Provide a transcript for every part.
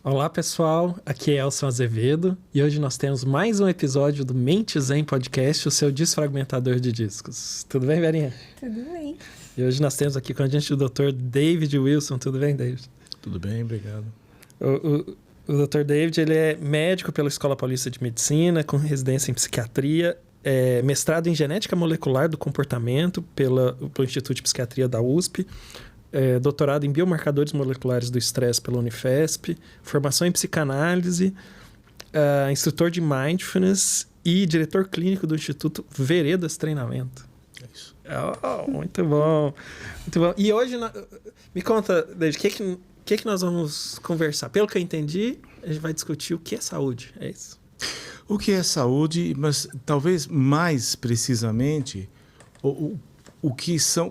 Olá pessoal, aqui é Elson Azevedo e hoje nós temos mais um episódio do Mente Zen Podcast, o seu desfragmentador de discos. Tudo bem, Verinha? Tudo bem. E hoje nós temos aqui com a gente o Dr. David Wilson. Tudo bem, David? Tudo bem, obrigado. O Dr. David, ele é médico pela Escola Paulista de Medicina, com residência em psiquiatria, mestrado em genética molecular do comportamento pelo Instituto de Psiquiatria da USP, doutorado em biomarcadores moleculares do estresse pela Unifesp, formação em psicanálise, instrutor de mindfulness e diretor clínico do Instituto Veredas Treinamento. É isso. Oh, muito bom. Muito bom. E hoje, me conta, David, o que nós vamos conversar? Pelo que eu entendi, a gente vai discutir o que é saúde, é isso? O que é saúde, mas talvez mais precisamente,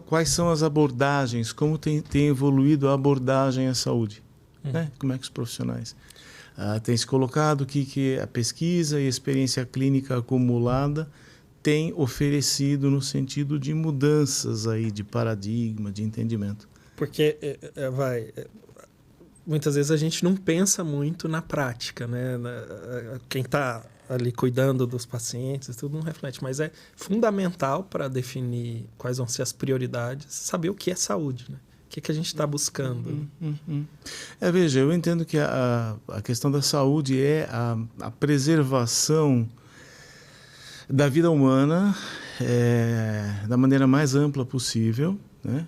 quais são as abordagens, como tem evoluído a abordagem à saúde, né? Como é que os profissionais têm se colocado, que a pesquisa e a experiência clínica acumulada tem oferecido no sentido de mudanças aí de paradigma, de entendimento. Porque muitas vezes a gente não pensa muito na prática, né? Quem está ali cuidando dos pacientes, tudo não reflete, mas é fundamental para definir quais vão ser as prioridades, saber o que é saúde, né? O que a gente está buscando. Veja, eu entendo que a questão da saúde é a preservação da vida humana da maneira mais ampla possível, né?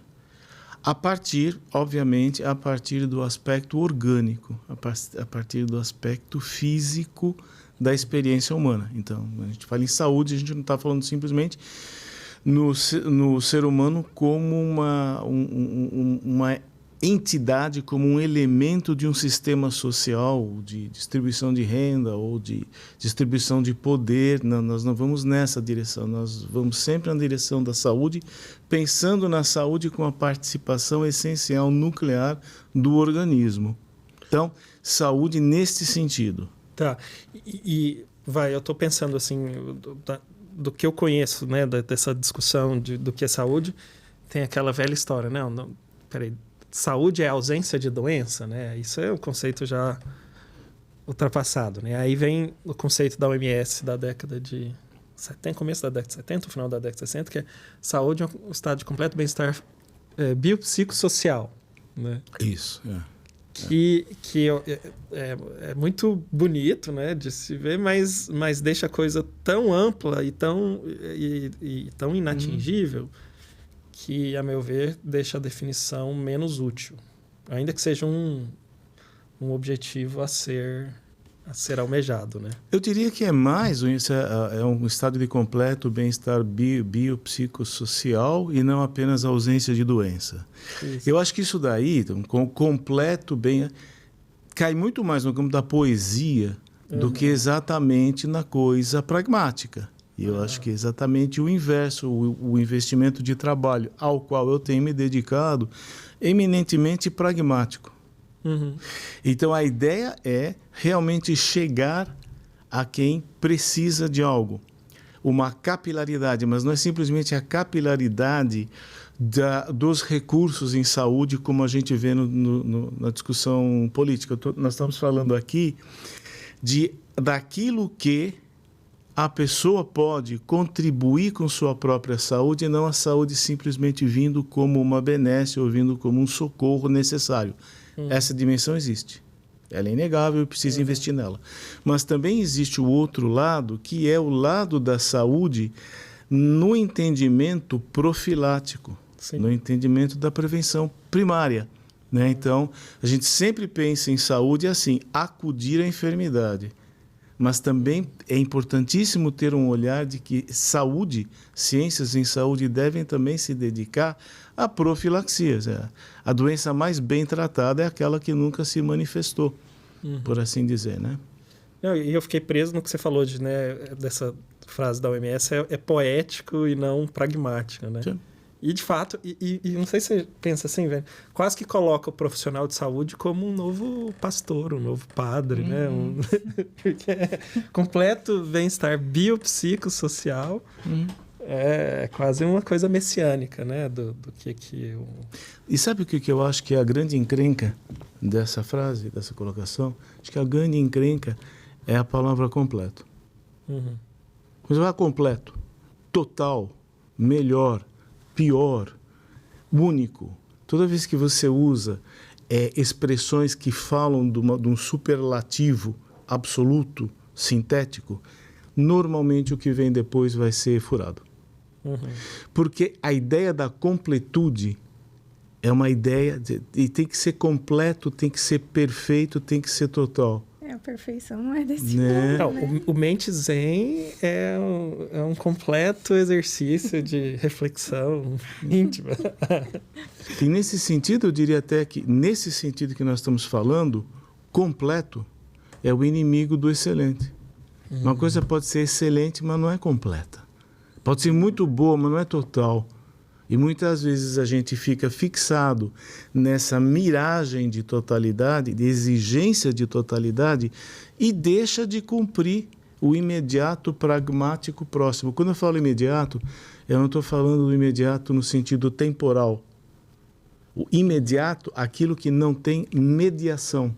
Obviamente, a partir do aspecto orgânico, a partir do aspecto físico da experiência humana. Então, a gente fala em saúde, a gente não está falando simplesmente no ser humano como uma entidade, como um elemento de um sistema social, de distribuição de renda ou de distribuição de poder. Não, nós não vamos nessa direção, nós vamos sempre na direção da saúde, pensando na saúde com a participação essencial nuclear do organismo. Então, saúde neste sentido. Tá, eu estou pensando assim, do que eu conheço, né, dessa discussão do que é saúde, tem aquela velha história, né? Peraí, saúde é ausência de doença, né? Isso é um conceito já ultrapassado, né? Aí vem o conceito da OMS da década de 70, começo da década de 70, final da década de 60, que é saúde é um estado de completo bem-estar biopsicossocial, né? Isso, Que é muito bonito, né, de se ver, mas deixa a coisa tão ampla e tão inatingível que, a meu ver, deixa a definição menos útil. Ainda que seja um objetivo a ser almejado, né? Eu diria que é um estado de completo bem-estar biopsicossocial e não apenas a ausência de doença. Isso. Eu acho que isso daí, com completo bem, cai muito mais no campo da poesia do que exatamente na coisa pragmática. E eu acho que é exatamente o inverso, o investimento de trabalho ao qual eu tenho me dedicado, eminentemente pragmático. Então, a ideia é realmente chegar a quem precisa de algo. Uma capilaridade, mas não é simplesmente a capilaridade dos recursos em saúde, como a gente vê na discussão política. Nós estamos falando aqui daquilo que a pessoa pode contribuir com sua própria saúde e não a saúde simplesmente vindo como uma benesse ou vindo como um socorro necessário. Essa dimensão existe. Ela é inegável e precisa investir nela. Mas também existe o outro lado, que é o lado da saúde no entendimento profilático, no entendimento da prevenção primária, né? Então, a gente sempre pensa em saúde assim, acudir à enfermidade. Mas também é importantíssimo ter um olhar de que saúde, ciências em saúde devem também se dedicar a profilaxias. A doença mais bem tratada é aquela que nunca se manifestou, por assim dizer, né? E eu fiquei preso no que você falou dessa frase da OMS, é poético e não pragmático, né? Sim. E, de fato, e não sei se você pensa assim, velho, quase que coloca o profissional de saúde como um novo pastor, um novo padre, né? Porque é completo bem-estar biopsicossocial, É quase uma coisa messiânica, né? Do que E sabe o que eu acho que é a grande encrenca dessa frase, dessa colocação? Acho que a grande encrenca é a palavra completo. Uhum. Mas vai completo, total, melhor, pior, único. Toda vez que você usa expressões que falam de um superlativo absoluto, sintético, normalmente o que vem depois vai ser furado. Uhum. Porque a ideia da completude é uma ideia e tem que ser completo, tem que ser perfeito, tem que ser total. A perfeição não é desse Né? mundo, né? O Mente Zen é um completo exercício de reflexão íntima. E nesse sentido, eu diria até que, nesse sentido que nós estamos falando, completo é o inimigo do excelente. Uma coisa pode ser excelente, mas não é completa. Pode ser muito boa, mas não é total. E muitas vezes a gente fica fixado nessa miragem de totalidade, de exigência de totalidade, e deixa de cumprir o imediato pragmático próximo. Quando eu falo imediato, eu não estou falando do imediato no sentido temporal. O imediato, aquilo que não tem mediação.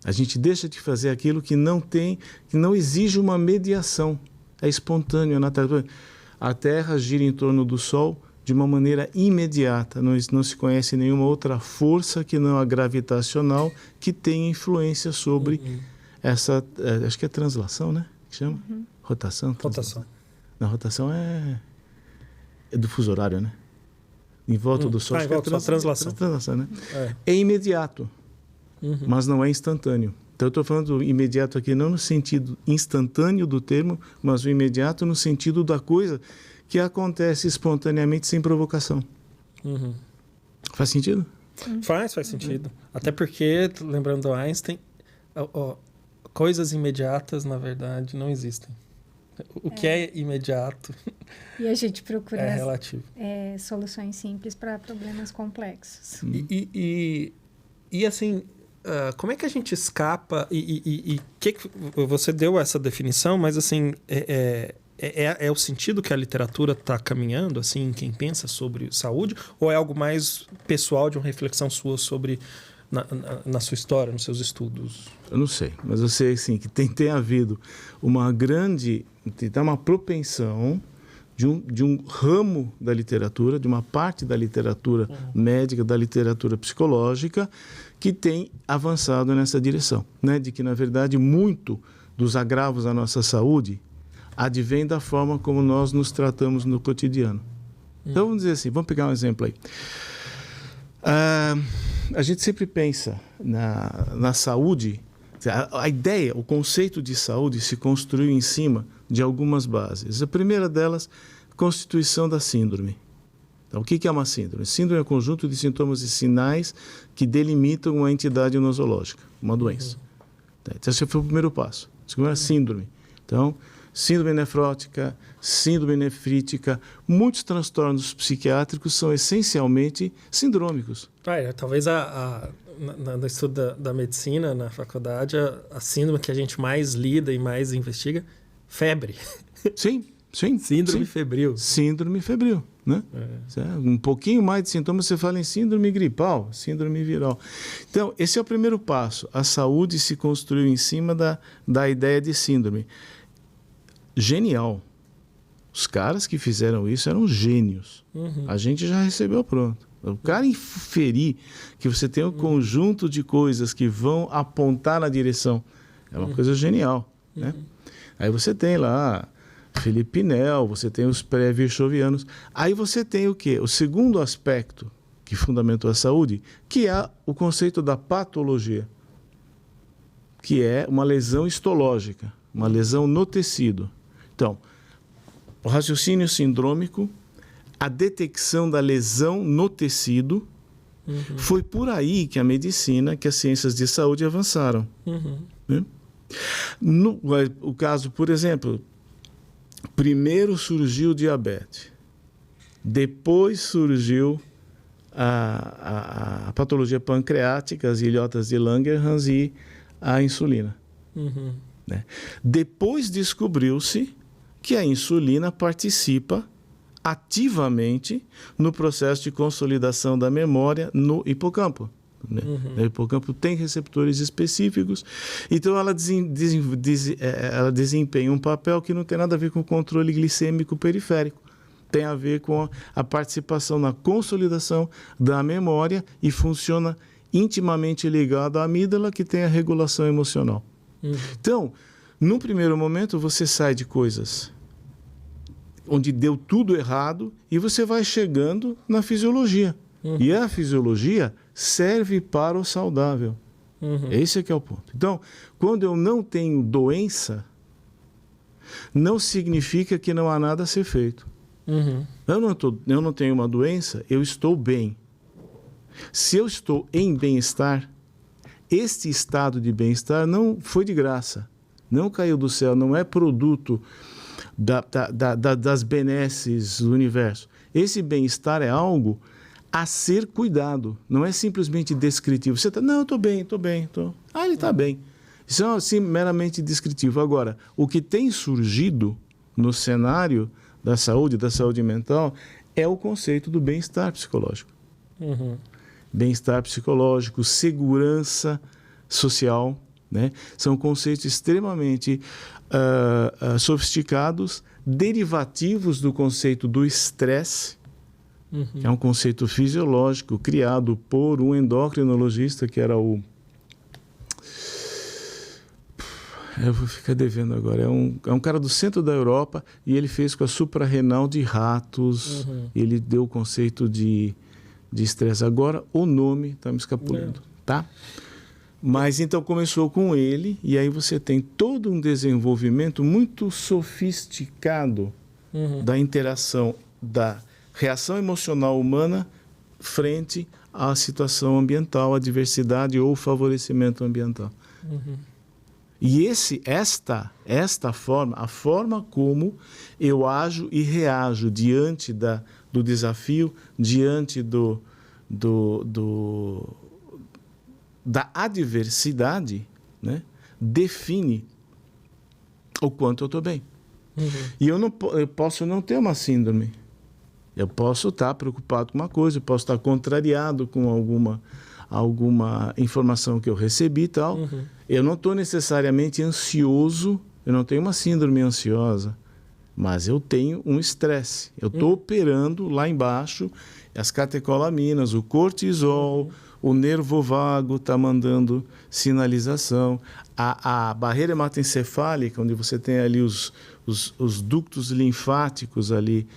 A gente deixa de fazer aquilo que não exige uma mediação. É espontâneo, é natural. A Terra gira em torno do Sol de uma maneira imediata. Não se conhece nenhuma outra força que não a gravitacional que tenha influência sobre essa... acho que é translação, né? Que chama? Rotação? Rotação. Não, rotação é do fuso horário, né? Em volta do Sol. Em volta da translação. Translação, né? É imediato, mas não é instantâneo. Então, eu estou falando do imediato aqui não no sentido instantâneo do termo, mas o imediato no sentido da coisa que acontece espontaneamente sem provocação. Faz sentido? Faz sentido. Até porque, lembrando do Einstein, coisas imediatas, na verdade, não existem. O que é imediato E a gente procura é relativo. soluções simples para problemas complexos. E assim... como é que a gente escapa você deu essa definição, mas assim é o sentido que a literatura está caminhando, assim, quem pensa sobre saúde, ou é algo mais pessoal de uma reflexão sua sobre na sua história, nos seus estudos? Eu não sei, mas eu sei assim, que tem havido uma propensão de um ramo da literatura, de uma parte da literatura médica, da literatura psicológica, que tem avançado nessa direção, né? De que, na verdade, muito dos agravos à nossa saúde advém da forma como nós nos tratamos no cotidiano. Então, vamos dizer assim, vamos pegar um exemplo aí. A gente sempre pensa na saúde, a ideia, o conceito de saúde se construiu em cima de algumas bases. A primeira delas, constituição da síndrome. Então, o que é uma síndrome? Síndrome é um conjunto de sintomas e sinais que delimitam uma entidade nosológica, uma doença. Então, esse foi o primeiro passo. O segundo é síndrome. Então, síndrome nefrótica, síndrome nefrítica, muitos transtornos psiquiátricos são essencialmente sindrômicos. Talvez no estudo da medicina, na faculdade, a síndrome que a gente mais lida e mais investiga, febre. Sim. Síndrome febril. Síndrome febril, né? Um pouquinho mais de sintomas, você fala em síndrome gripal, síndrome viral. Então, esse é o primeiro passo. A saúde se construiu em cima da ideia de síndrome. Genial. Os caras que fizeram isso eram gênios. A gente já recebeu pronto. O cara inferir que você tem um conjunto de coisas que vão apontar na direção é uma coisa genial, né? Aí você tem lá Felipe Nel, você tem os pré-virchovianos. Aí você tem o quê? O segundo aspecto que fundamentou a saúde, que é o conceito da patologia, que é uma lesão histológica, uma lesão no tecido. Então, o raciocínio sindrômico, a detecção da lesão no tecido, foi por aí que a medicina, que as ciências de saúde avançaram. Né? O caso, por exemplo, primeiro surgiu o diabetes, depois surgiu a patologia pancreática, as ilhotas de Langerhans e a insulina. Né? Depois descobriu-se que a insulina participa ativamente no processo de consolidação da memória no hipocampo. Né? O hipocampo tem receptores específicos, então ela desempenha um papel que não tem nada a ver com o controle glicêmico periférico. Tem a ver com a participação na consolidação da memória e funciona intimamente ligado à amígdala, que tem a regulação emocional. Então, num primeiro momento, você sai de coisas onde deu tudo errado e você vai chegando na fisiologia. E a fisiologia serve para o saudável. Esse é que é o ponto. Então, quando eu não tenho doença, não significa que não há nada a ser feito. Eu não tenho uma doença, eu estou bem. Se eu estou em bem-estar, este estado de bem-estar não foi de graça, não caiu do céu, não é produto das benesses do universo. Esse bem-estar é algo a ser cuidado, não é simplesmente descritivo. Você está, não, eu estou bem, estou bem. Ele está bem. Isso é assim, meramente descritivo. Agora, o que tem surgido no cenário da saúde mental, é o conceito do bem-estar psicológico. Bem-estar psicológico, segurança social, né? São conceitos extremamente sofisticados, derivativos do conceito do estresse, que é um conceito fisiológico criado por um endocrinologista, que era o... Eu vou ficar devendo agora. É um cara do centro da Europa e ele fez com a suprarrenal de ratos. Ele deu o conceito de estresse. Agora o nome está me escapulando, tá? Mas então começou com ele e aí você tem todo um desenvolvimento muito sofisticado da interação, da reação emocional humana frente à situação ambiental, à diversidade ou favorecimento ambiental. E esta forma, a forma como eu ajo e reajo diante do desafio, diante da adversidade, né, define o quanto eu estou bem. E eu posso não ter uma síndrome. Eu posso estar preocupado com uma coisa, eu posso estar contrariado com alguma informação que eu recebi e tal. Eu não estou necessariamente ansioso, eu não tenho uma síndrome ansiosa, mas eu tenho um estresse. Eu estou operando lá embaixo, as catecolaminas, o cortisol, o nervo vago está mandando sinalização. A barreira hematoencefálica, onde você tem ali os ductos linfáticos ali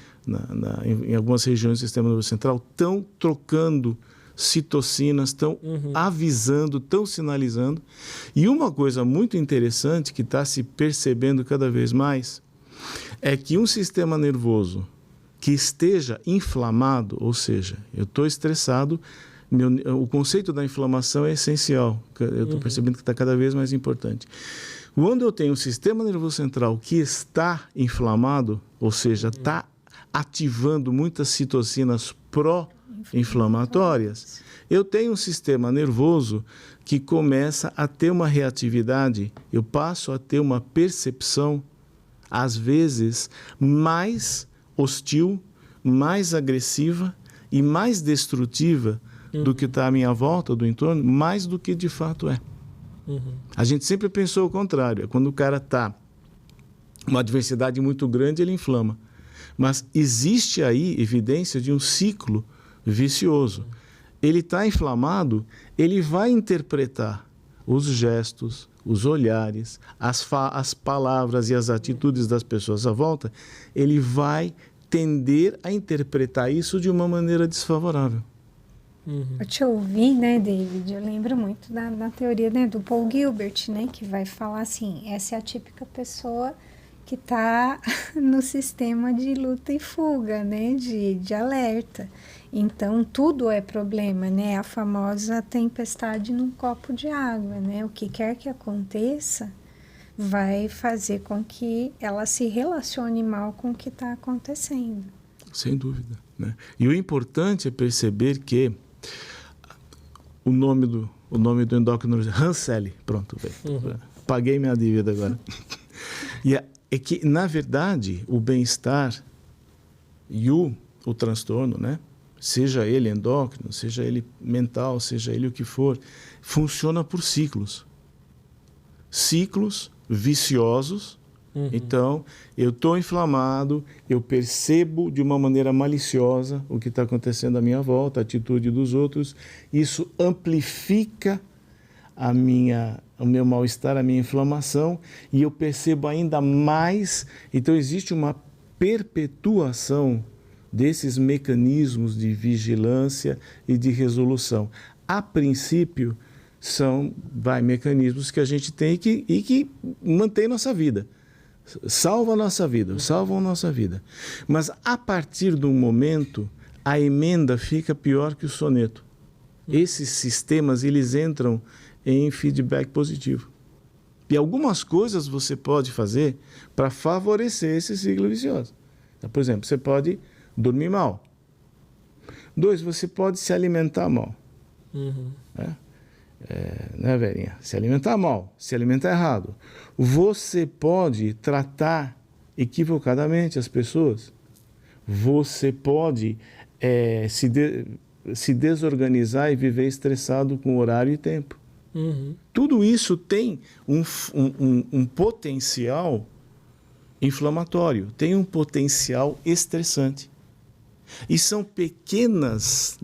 em algumas regiões do sistema nervoso central, estão trocando citocinas, estão avisando, estão sinalizando. E uma coisa muito interessante que está se percebendo cada vez mais é que um sistema nervoso que esteja inflamado, ou seja, eu estou estressado, o conceito da inflamação é essencial. Eu estou percebendo que está cada vez mais importante. Quando eu tenho um sistema nervoso central que está inflamado, ou seja, está ativando muitas citocinas pró-inflamatórias, eu tenho um sistema nervoso que começa a ter uma reatividade, eu passo a ter uma percepção, às vezes, mais hostil, mais agressiva e mais destrutiva do que está à minha volta, do entorno, mais do que de fato é. A gente sempre pensou o contrário. Quando o cara está uma adversidade muito grande, ele inflama. Mas existe aí evidência de um ciclo vicioso. Ele está inflamado, ele vai interpretar os gestos, os olhares, as palavras e as atitudes das pessoas à volta, ele vai tender a interpretar isso de uma maneira desfavorável. Eu te ouvi, né, David? Eu lembro muito da teoria, né, do Paul Gilbert, né, que vai falar assim, essa é a típica pessoa que está no sistema de luta e fuga, né, de alerta. Então, tudo é problema, né, a famosa tempestade num copo de água, né, o que quer que aconteça vai fazer com que ela se relacione mal com o que está acontecendo. Sem dúvida, né? E o importante é perceber que o nome do endocrinologista, Hans Selye, pronto, paguei minha dívida agora. E é que, na verdade, o bem-estar e o transtorno, né? Seja ele endócrino, seja ele mental, seja ele o que for, funciona por ciclos. Ciclos viciosos. Então, eu estou inflamado, eu percebo de uma maneira maliciosa o que está acontecendo à minha volta, a atitude dos outros. Isso amplifica o meu mal-estar, a minha inflamação, e eu percebo ainda mais. Então, existe uma perpetuação desses mecanismos de vigilância e de resolução. A princípio, são mecanismos que a gente tem e que mantém nossa vida. Salvam a nossa vida. Mas, a partir de um momento, a emenda fica pior que o soneto. Esses sistemas, eles entram em feedback positivo. E algumas coisas você pode fazer para favorecer esse ciclo vicioso. Então, por exemplo, você pode dormir mal. 2, você pode se alimentar mal. Né, Verinha? Se alimentar mal, se alimentar errado. Você pode tratar equivocadamente as pessoas. Você pode se desorganizar e viver estressado com horário e tempo. Tudo isso tem um potencial inflamatório, tem um potencial estressante. E são pequenas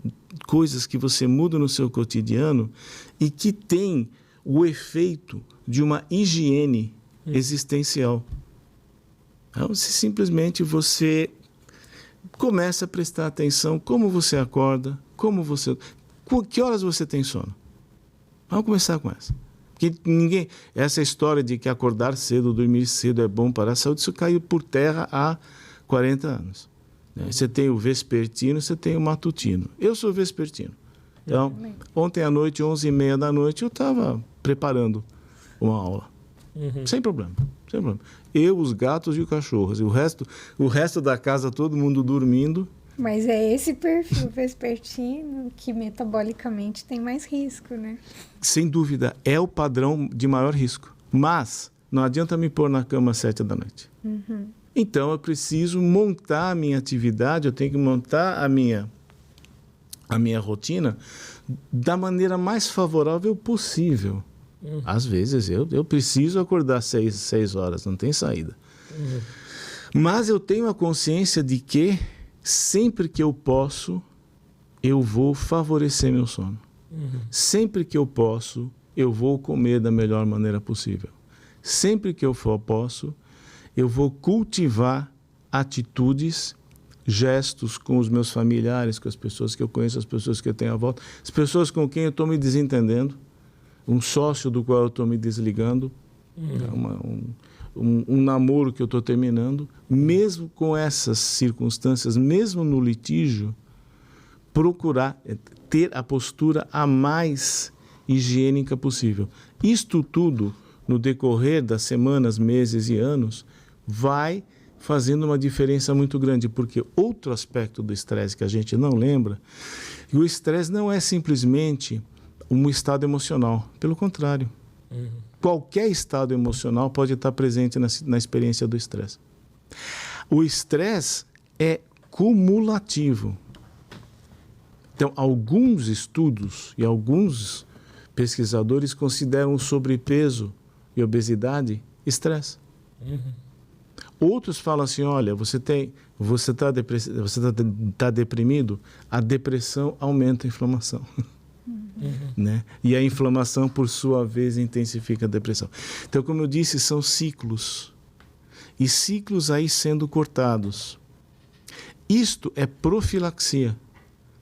coisas que você muda no seu cotidiano e que tem o efeito de uma higiene existencial. Então, se simplesmente você começa a prestar atenção como você acorda, que horas você tem sono. Vamos começar com essa. Porque essa história de que acordar cedo, dormir cedo é bom para a saúde, isso caiu por terra há 40 anos. Você tem o vespertino, você tem o matutino. Eu sou vespertino. Então, ontem à noite, 11h30 da noite, eu estava preparando uma aula. Sem problema. Eu, os gatos e os cachorros. E o resto da casa, todo mundo dormindo. Mas é esse perfil vespertino que metabolicamente tem mais risco, né? Sem dúvida, é o padrão de maior risco. Mas não adianta me pôr na cama às 7 da noite. Então, eu preciso montar a minha atividade, eu tenho que montar a minha rotina da maneira mais favorável possível. Às vezes, eu preciso acordar 6 horas, não tem saída. Mas eu tenho a consciência de que, sempre que eu posso, eu vou favorecer meu sono. Sempre que eu posso, eu vou comer da melhor maneira possível. Sempre que eu posso, eu vou cultivar atitudes, gestos com os meus familiares, com as pessoas que eu conheço, as pessoas que eu tenho à volta, as pessoas com quem eu estou me desentendendo, um sócio do qual eu estou me desligando, um namoro que eu estou terminando. Mesmo com essas circunstâncias, mesmo no litígio, procurar ter a postura a mais higiênica possível. Isto tudo, no decorrer das semanas, meses e anos, vai fazendo uma diferença muito grande, porque outro aspecto do estresse que a gente não lembra, o estresse não é simplesmente um estado emocional, pelo contrário. Qualquer estado emocional pode estar presente na experiência do estresse. O estresse é cumulativo. Então, alguns estudos e alguns pesquisadores consideram o sobrepeso e obesidade estresse. Outros falam assim, olha, você está deprimido, a depressão aumenta a inflamação. Né? E a inflamação, por sua vez, intensifica a depressão. Então, como eu disse, são ciclos. E ciclos aí sendo cortados. Isto é profilaxia.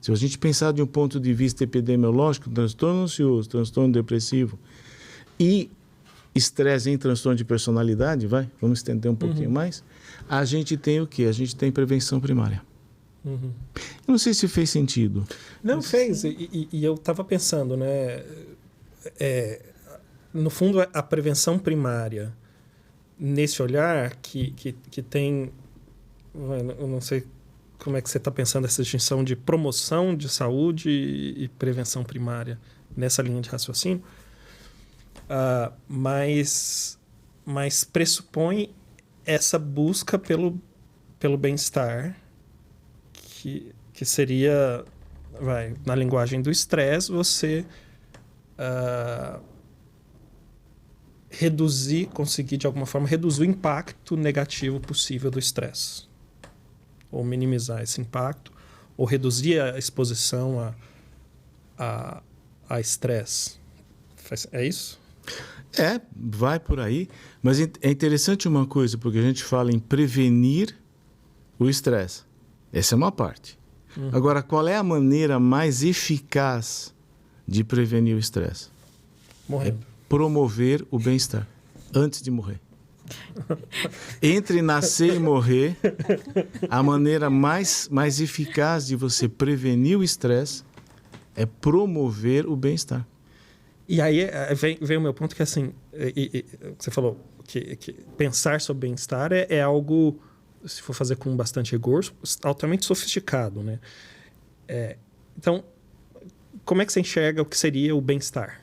Se a gente pensar de um ponto de vista epidemiológico, transtorno ansioso, transtorno depressivo e estresse em transtorno de personalidade, vamos estender um pouquinho mais, a gente tem o quê? A gente tem prevenção primária. Eu não sei se fez sentido. Não, fez. E eu estava pensando, né? No fundo, a prevenção primária, nesse olhar que tem... Eu não sei como é que você está pensando essa distinção de promoção de saúde e prevenção primária nessa linha de raciocínio, mas pressupõe essa busca pelo bem-estar, que seria, na linguagem do estresse, você conseguir de alguma forma reduzir o impacto negativo possível do estresse, ou minimizar esse impacto, ou reduzir a exposição a estresse. É isso? Vai por aí, mas é interessante uma coisa, porque a gente fala em prevenir o estresse. Essa é uma parte. Agora, qual é a maneira mais eficaz de prevenir o estresse? Morrendo. É promover o bem-estar antes de morrer. Entre nascer e morrer, a maneira mais eficaz de você prevenir o estresse é promover o bem-estar. E aí vem o meu ponto que, assim, você falou que pensar sobre bem-estar é algo, se for fazer com bastante rigor, altamente sofisticado, né? Então, como é que você enxerga o que seria o bem-estar?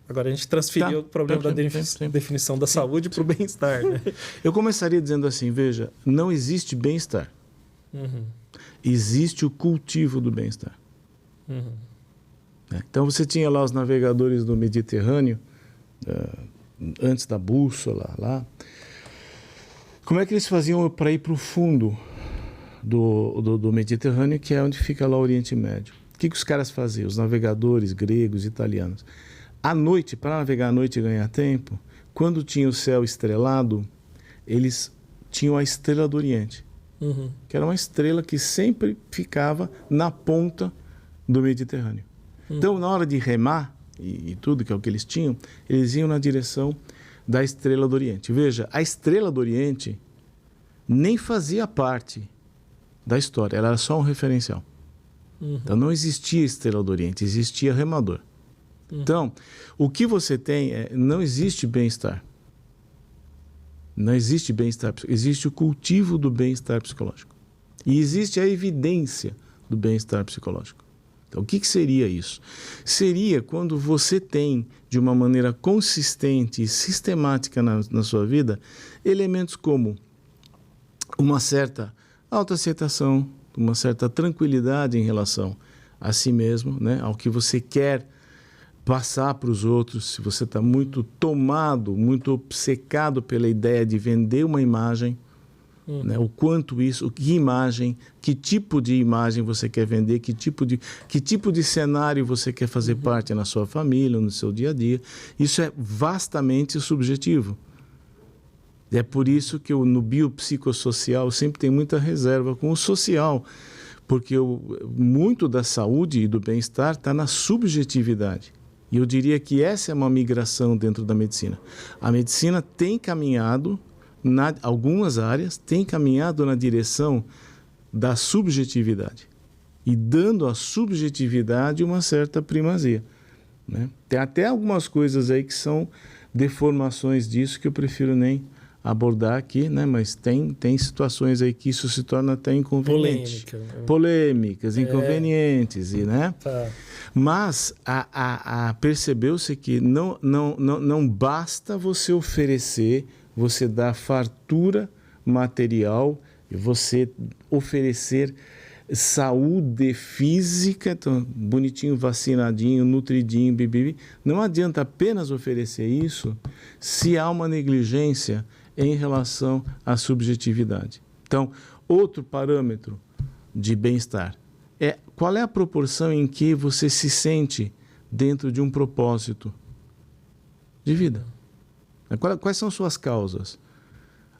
Agora a gente transferiu o problema da definição da saúde para o bem-estar, né? Eu começaria dizendo assim, veja, não existe bem-estar. Existe o cultivo do bem-estar. Então você tinha lá os navegadores do Mediterrâneo, antes da bússola lá. Como é que eles faziam para ir para o fundo do Mediterrâneo, que é onde fica lá o Oriente Médio? O que os caras faziam? Os navegadores gregos, italianos. À noite, para navegar à noite e ganhar tempo, quando tinha o céu estrelado, eles tinham a estrela do Oriente, que era uma estrela que sempre ficava na ponta do Mediterrâneo. Então, na hora de remar e tudo, que é o que eles tinham, eles iam na direção da estrela do Oriente. Veja, a estrela do Oriente nem fazia parte da história, ela era só um referencial. Então, não existia estrela do Oriente, existia remador. Então, o que você tem não existe bem-estar. Não existe bem-estar, existe o cultivo do bem-estar psicológico. E existe a evidência do bem-estar psicológico. Então, o que seria isso? Seria quando você tem, de uma maneira consistente e sistemática na sua vida, elementos como uma certa autoaceitação, uma certa tranquilidade em relação a si mesmo, né? Ao que você quer passar para os outros. Se você está muito tomado, muito obcecado pela ideia de vender uma imagem, né? O quanto isso, que imagem, que tipo de imagem você quer vender, que tipo de cenário você quer fazer parte na sua família, no seu dia a dia. Isso é vastamente subjetivo. É por isso que no biopsicossocial sempre tem muita reserva com o social, porque muito da saúde e do bem-estar está na subjetividade. E eu diria que essa é uma migração dentro da medicina. A medicina tem caminhado, algumas áreas, tem caminhado na direção da subjetividade e dando à subjetividade uma certa primazia, né? Tem até algumas coisas aí que são deformações disso que eu prefiro nem abordar aqui, né? Mas tem situações aí que isso se torna até inconveniente. Polêmicas, inconvenientes, né? Tá. Mas percebeu-se que não basta você oferecer, você dar fartura material, você oferecer saúde física, então, bonitinho, vacinadinho, nutridinho, bibibi. Não adianta apenas oferecer isso se há uma negligência em relação à subjetividade. Então, outro parâmetro de bem-estar é qual é a proporção em que você se sente dentro de um propósito de vida. Quais são suas causas?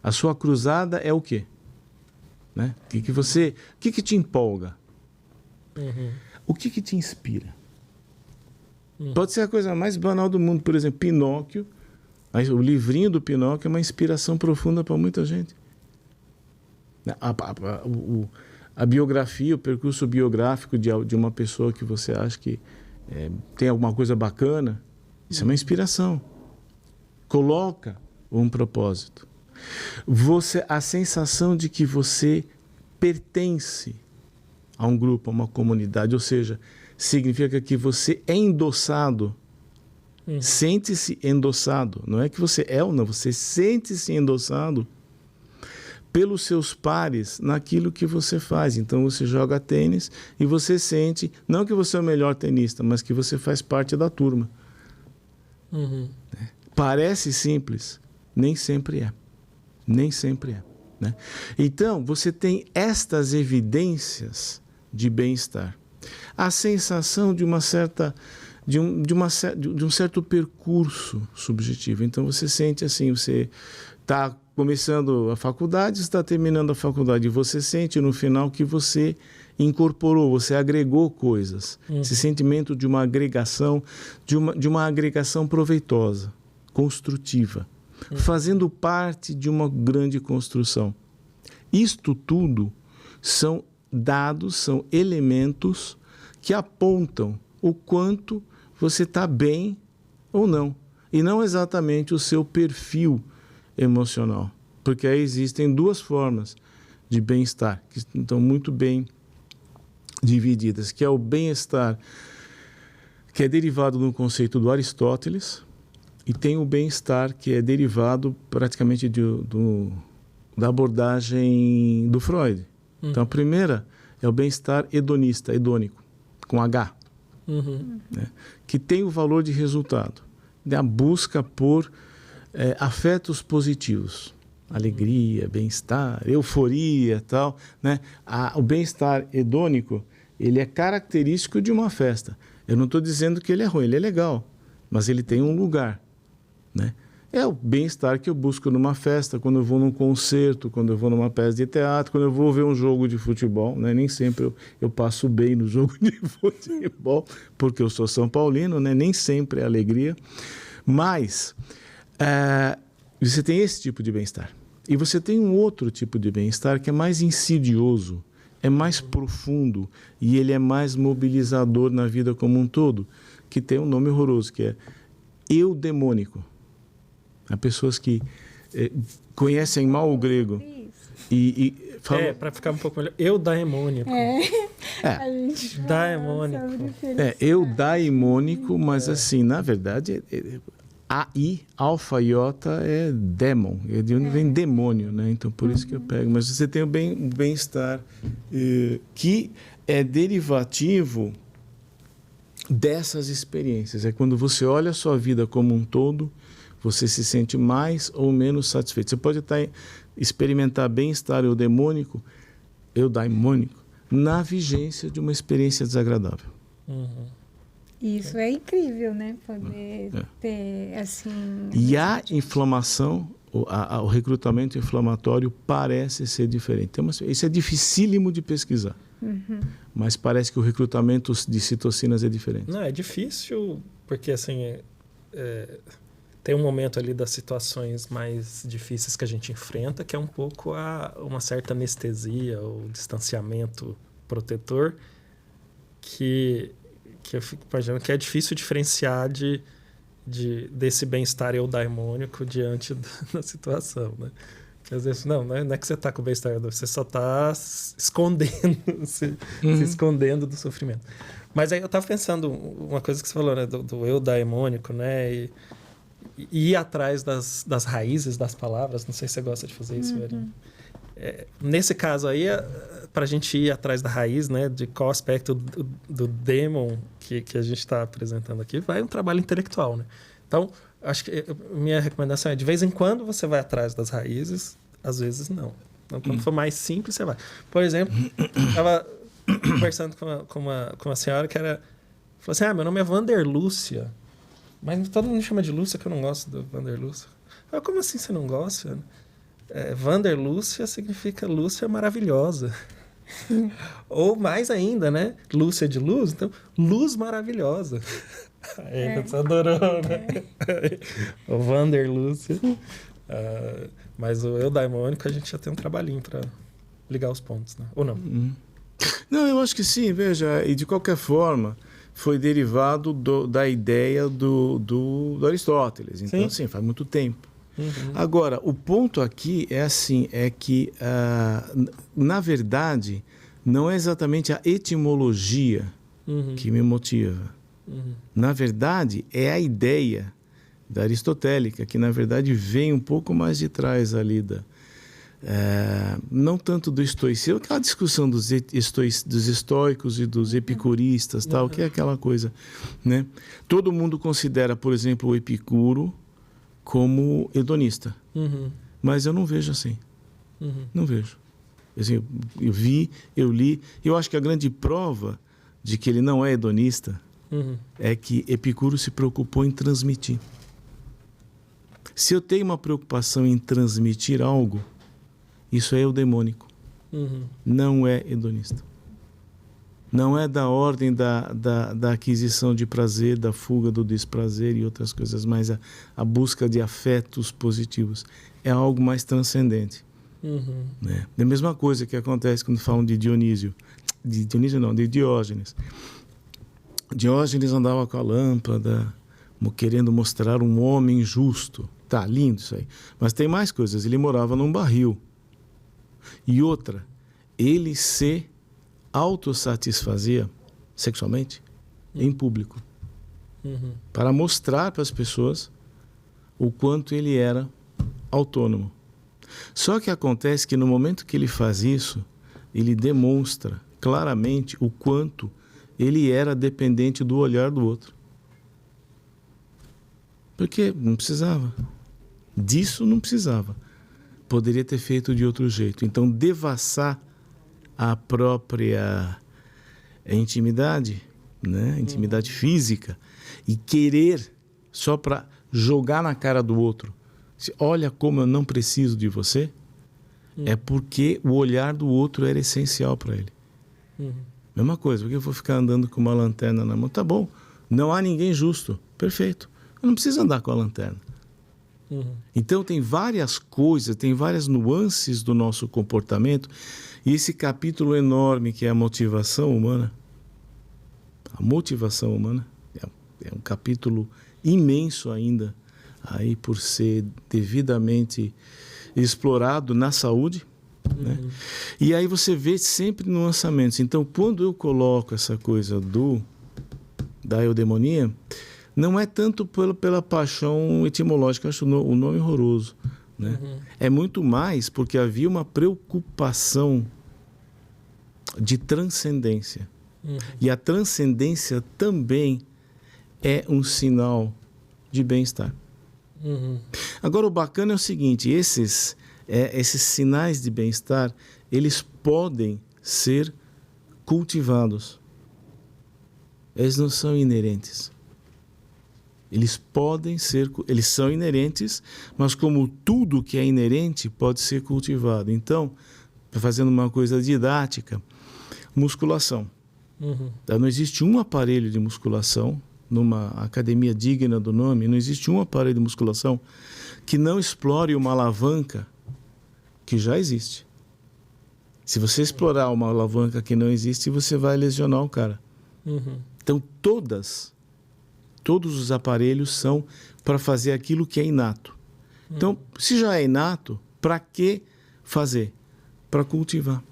A sua cruzada é o quê? Né? O que te empolga? O que te inspira? Pode ser a coisa mais banal do mundo. Por exemplo, Pinóquio. O livrinho do Pinóquio é uma inspiração profunda para muita gente. A biografia, o percurso biográfico de uma pessoa que você acha que tem alguma coisa bacana, isso é uma inspiração. Coloca um propósito. A sensação de que você pertence a um grupo, a uma comunidade, ou seja, significa que você é endossado, sente-se endossado. Não é que você é ou não, você sente-se endossado pelos seus pares naquilo que você faz. Então, você joga tênis e você sente, não que você é o melhor tenista, mas que você faz parte da turma. Parece simples, nem sempre é. Nem sempre é. Né? Então, você tem estas evidências de bem-estar. A sensação de um certo percurso subjetivo. Então, você sente assim, você está começando a faculdade, está terminando a faculdade, e você sente no final que você incorporou, você agregou coisas. Esse sentimento de uma agregação, de uma agregação proveitosa, construtiva, fazendo parte de uma grande construção. Isto tudo são dados, são elementos que apontam o quanto você está bem ou não. E não exatamente o seu perfil emocional. Porque aí existem duas formas de bem-estar, que estão muito bem divididas, que é o bem-estar que é derivado do conceito do Aristóteles, e tem o bem-estar que é derivado praticamente da abordagem do Freud. Então, a primeira é o bem-estar hedonista, hedônico, com H, né? Que tem o valor de resultado, a busca por afetos positivos, alegria, bem-estar, euforia, tal, né? O bem-estar hedônico, ele é característico de uma festa. Eu não estou dizendo que ele é ruim, ele é legal, mas ele tem um lugar, né? É o bem-estar que eu busco numa festa, quando eu vou num concerto, quando eu vou numa peça de teatro, quando eu vou ver um jogo de futebol, né? Nem sempre eu passo bem no jogo de futebol, porque eu sou São Paulino, né? Nem sempre é alegria, mas você tem esse tipo de bem-estar. E você tem um outro tipo de bem-estar que é mais insidioso, é mais profundo e ele é mais mobilizador na vida como um todo, que tem um nome horroroso, que é eudemônico. Há pessoas que conhecem mal o grego e falam... para ficar um pouco melhor, eudaimônico. A gente daimônico. Eudaimônico, mas assim, na verdade, AI, alfa e iota é demon, é de onde vem demônio, né? Então, por isso que eu pego. Mas você tem o bem-estar que é derivativo dessas experiências. É quando você olha a sua vida como um todo, você se sente mais ou menos satisfeito. Você pode experimentar bem-estar eudaimônico na vigência de uma experiência desagradável. Isso é incrível, né? Poder ter, assim... E a inflamação, o recrutamento inflamatório parece ser diferente. Isso é dificílimo de pesquisar. Mas parece que o recrutamento de citocinas é diferente. Não, é difícil, porque assim... tem um momento ali das situações mais difíceis que a gente enfrenta, que é um pouco uma certa anestesia ou distanciamento protetor, que eu fico imaginando que é difícil diferenciar desse bem-estar eudaimônico diante da situação, né? Que às vezes, não é que você está com o bem-estar, você só está escondendo, se escondendo do sofrimento. Mas aí eu estava pensando, uma coisa que você falou, né, do eudaimônico, né, e ir atrás das raízes das palavras. Não sei se você gosta de fazer isso, velho. Nesse caso aí, para a gente ir atrás da raiz, né, de qual aspecto do demon que a gente está apresentando aqui, vai um trabalho intelectual, né? Então, acho que minha recomendação é, de vez em quando você vai atrás das raízes, às vezes não. Então, quando for mais simples, você vai. Por exemplo, eu estava conversando com uma senhora que falou assim, meu nome é Vanderlúcia, mas todo mundo me chama de Lúcia, que eu não gosto do Vanderlúcia. Eu, como assim você não gosta? Vanderlúcia significa Lúcia maravilhosa. Ou mais ainda, né? Lúcia de luz, então luz maravilhosa. Aí você adorou, né? O Vanderlúcia. Mas o eudaimônico a gente já tem um trabalhinho para ligar os pontos, né? Ou não? Não, eu acho que sim, veja, e de qualquer forma foi derivado da ideia do Aristóteles. Então, sim, faz muito tempo. Agora, o ponto aqui é que, na verdade, não é exatamente a etimologia que me motiva. Na verdade, é a ideia da aristotélica, que, na verdade, vem um pouco mais de trás ali não tanto do estoicismo, aquela discussão dos estoicos e dos epicuristas, tal, que é aquela coisa, né? Todo mundo considera, por exemplo, o Epicuro como hedonista, mas eu não vejo assim. Não vejo. Assim, eu li, eu acho que a grande prova de que ele não é hedonista é que Epicuro se preocupou em transmitir. Se eu tenho uma preocupação em transmitir algo, isso é eudemônico. Não é hedonista. Não é da ordem da aquisição de prazer, da fuga do desprazer e outras coisas, mas a busca de afetos positivos. É algo mais transcendente. Né? É a mesma coisa que acontece quando falam de Dionísio. De Diógenes. Diógenes andava com a lâmpada, querendo mostrar um homem justo. Tá, lindo isso aí. Mas tem mais coisas. Ele morava num barril. E outra, ele se autossatisfazia sexualmente em público. Para mostrar para as pessoas o quanto ele era autônomo. Só que acontece que no momento que ele faz isso, ele demonstra claramente o quanto ele era dependente do olhar do outro. Porque não precisava. Disso não precisava. Poderia ter feito de outro jeito. Então, devassar a própria intimidade, né? Intimidade física, e querer só para jogar na cara do outro. Olha como eu não preciso de você, é porque o olhar do outro era essencial para ele. Mesma coisa, porque eu vou ficar andando com uma lanterna na mão? Tá bom, não há ninguém justo, perfeito. Eu não preciso andar com a lanterna. Então tem várias coisas, tem várias nuances do nosso comportamento, e esse capítulo enorme que é a motivação humana, é um capítulo imenso ainda, aí por ser devidamente explorado na saúde, né? E aí você vê sempre nuançamentos. Então, quando eu coloco essa coisa da eudemonia, não é tanto pela paixão etimológica, acho o nome horroroso, né? É muito mais porque havia uma preocupação de transcendência. E a transcendência também é um sinal de bem-estar. Agora, o bacana é o seguinte, esses sinais de bem-estar, eles podem ser cultivados. Eles não são inerentes. Eles são inerentes, mas como tudo que é inerente pode ser cultivado. Então, fazendo uma coisa didática, musculação. Não existe um aparelho de musculação, numa academia digna do nome, não existe um aparelho de musculação que não explore uma alavanca que já existe. Se você explorar uma alavanca que não existe, você vai lesionar o cara. Então, todos os aparelhos são para fazer aquilo que é inato. Então, se já é inato, para que fazer? Para cultivar.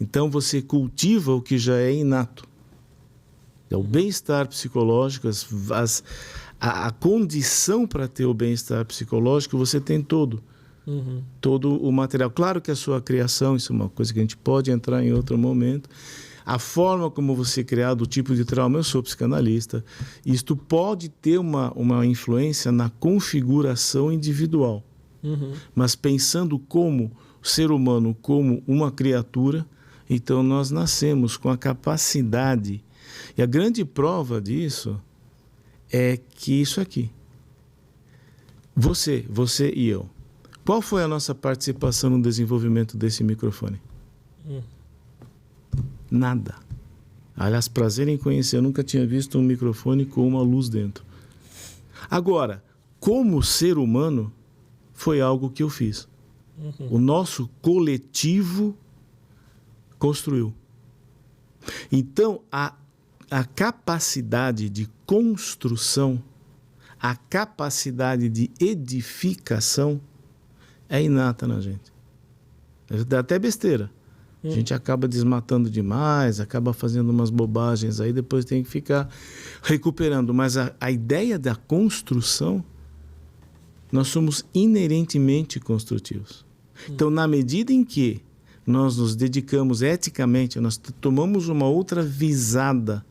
Então, você cultiva o que já é inato. O bem-estar psicológico, a condição para ter o bem-estar psicológico, você tem todo o material. Claro que a sua criação, isso é uma coisa que a gente pode entrar em outro momento. A forma como você é criado, o tipo de trauma, eu sou psicanalista, isto pode ter uma influência na configuração individual. Mas pensando como ser humano, como uma criatura, então nós nascemos com a capacidade. E a grande prova disso é que isso aqui. Você e eu. Qual foi a nossa participação no desenvolvimento desse microfone? Nada. Aliás, prazer em conhecer. Eu nunca tinha visto um microfone com uma luz dentro. Agora, como ser humano, foi algo que eu fiz. O nosso coletivo construiu. Então, a capacidade de construção, a capacidade de edificação é inata na gente. Dá até besteira. A gente acaba desmatando demais, acaba fazendo umas bobagens aí, depois tem que ficar recuperando. Mas a ideia da construção, nós somos inerentemente construtivos. Então, na medida em que nós nos dedicamos eticamente, nós tomamos uma outra visada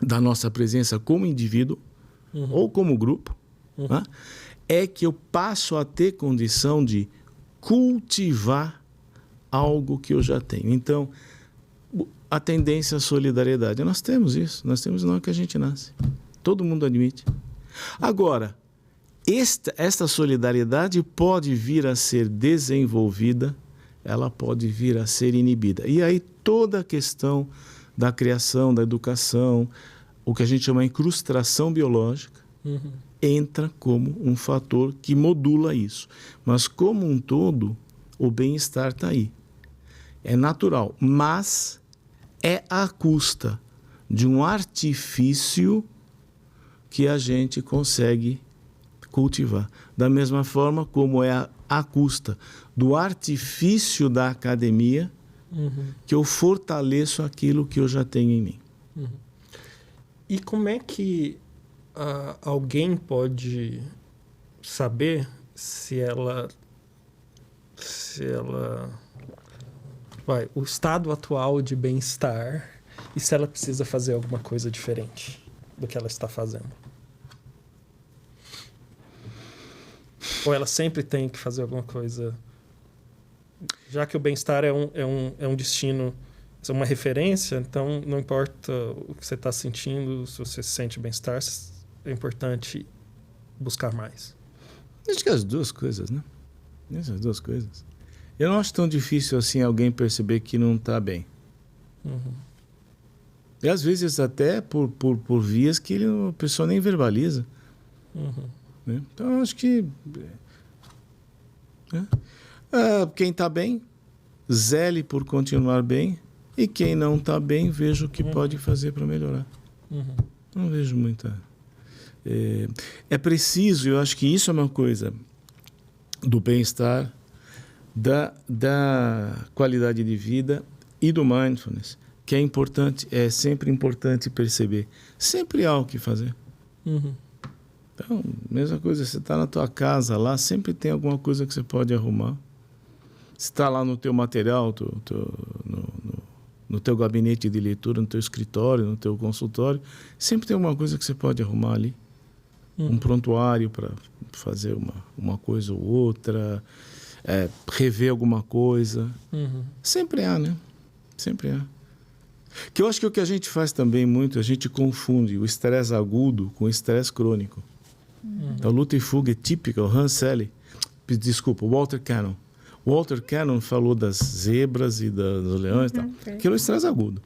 da nossa presença como indivíduo ou como grupo, né? É que eu passo a ter condição de cultivar algo que eu já tenho. Então, a tendência à solidariedade. Nós temos isso. Nós temos não que a gente nasce. Todo mundo admite. Agora, esta solidariedade pode vir a ser desenvolvida, ela pode vir a ser inibida. E aí toda a questão da criação, da educação, o que a gente chama de incrustação biológica, entra como um fator que modula isso. Mas, como um todo, o bem-estar está aí. É natural, mas é à custa de um artifício que a gente consegue cultivar. Da mesma forma como é à custa do artifício da academia que eu fortaleço aquilo que eu já tenho em mim. E como é que alguém pode saber se ela o estado atual de bem-estar e se ela precisa fazer alguma coisa diferente do que ela está fazendo? Ou ela sempre tem que fazer alguma coisa? Já que o bem-estar é um destino, é uma referência, então não importa o que você está sentindo, se você sente bem-estar, é importante buscar mais. Acho que as duas coisas, né? Essas duas coisas. Eu não acho tão difícil assim alguém perceber que não está bem. E às vezes até por vias que a pessoa nem verbaliza. Né? Então eu acho que quem está bem, zele por continuar bem, e quem não está bem, veja o que pode fazer para melhorar. Não vejo muita... É preciso, eu acho que isso é uma coisa do bem-estar, da qualidade de vida e do mindfulness, que é importante, é sempre importante perceber. Sempre há o que fazer. Então, mesma coisa, você está na tua casa lá, sempre tem alguma coisa que você pode arrumar. Você está lá no teu material, no teu gabinete de leitura, no teu escritório, no teu consultório, sempre tem alguma coisa que você pode arrumar ali. Um prontuário para fazer uma coisa ou outra, rever alguma coisa. Sempre há, né? Sempre há. Que eu acho que o que a gente faz também muito, a gente confunde o estresse agudo com o estresse crônico. A luta e fuga é típica, o Hans Selye, desculpa, o Walter Cannon. O Walter Cannon falou das zebras e dos leões e tal. Aquilo é estresse agudo.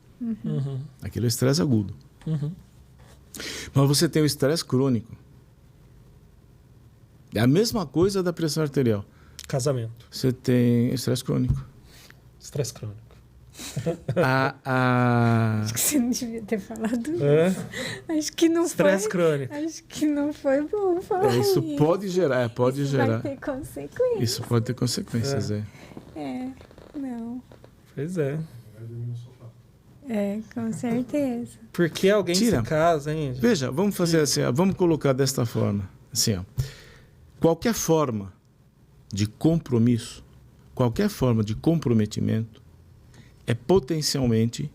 Aquilo é estresse agudo. Mas você tem o estresse crônico. É a mesma coisa da pressão arterial. Casamento. Você tem estresse crônico. Estresse crônico. Acho que você não devia ter falado isso. Acho que não estresse crônico. Acho que não foi bom falar isso. Pode gerar, pode gerar. Vai ter consequências. Isso pode ter consequências, não. Pois é. Com certeza. Por que alguém se casa, hein? Gente? Veja, vamos fazer assim, vamos colocar desta forma. Assim, qualquer forma de compromisso, qualquer forma de comprometimento é potencialmente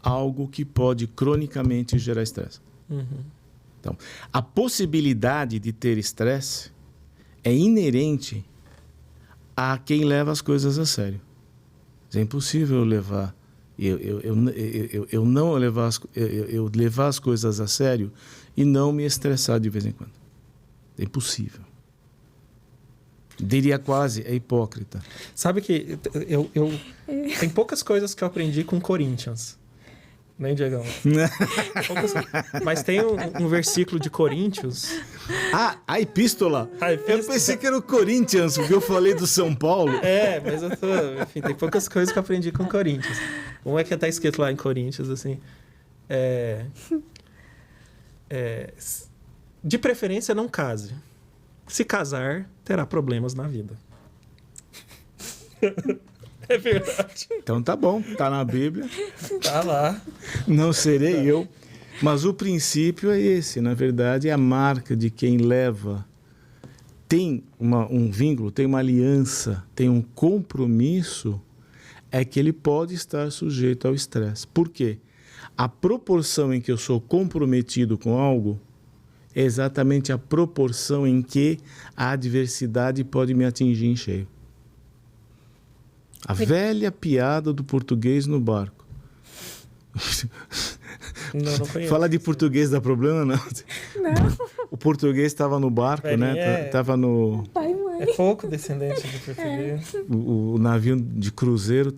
algo que pode cronicamente gerar estresse. Então, a possibilidade de ter estresse é inerente a quem leva as coisas a sério. É impossível levar eu levar as coisas a sério e não me estressar de vez em quando. É impossível. Diria quase, é hipócrita. Sabe que tem poucas coisas que eu aprendi com Corinthians. Nem Diegão. Mas tem um versículo de Coríntios. A epístola. Eu pensei que era o Corinthians, porque eu falei do São Paulo. Mas enfim, tem poucas coisas que eu aprendi com Coríntios. Um é que está escrito lá em Coríntios, assim... de preferência, não case. Se casar, terá problemas na vida. É verdade. Então tá bom, tá na Bíblia. Tá lá. Não serei eu. Mas o princípio é esse. Na verdade, é a marca de quem leva tem um vínculo, tem uma aliança, tem um compromisso, é que ele pode estar sujeito ao estresse. Por quê? A proporção em que eu sou comprometido com algo é exatamente a proporção em que a adversidade pode me atingir em cheio. A velha piada do português no barco. Não conheço. Falar de português dá problema, não? Não. O português estava no barco, né? Tava no... Pai e mãe. É pouco descendente de português. O navio de cruzeiro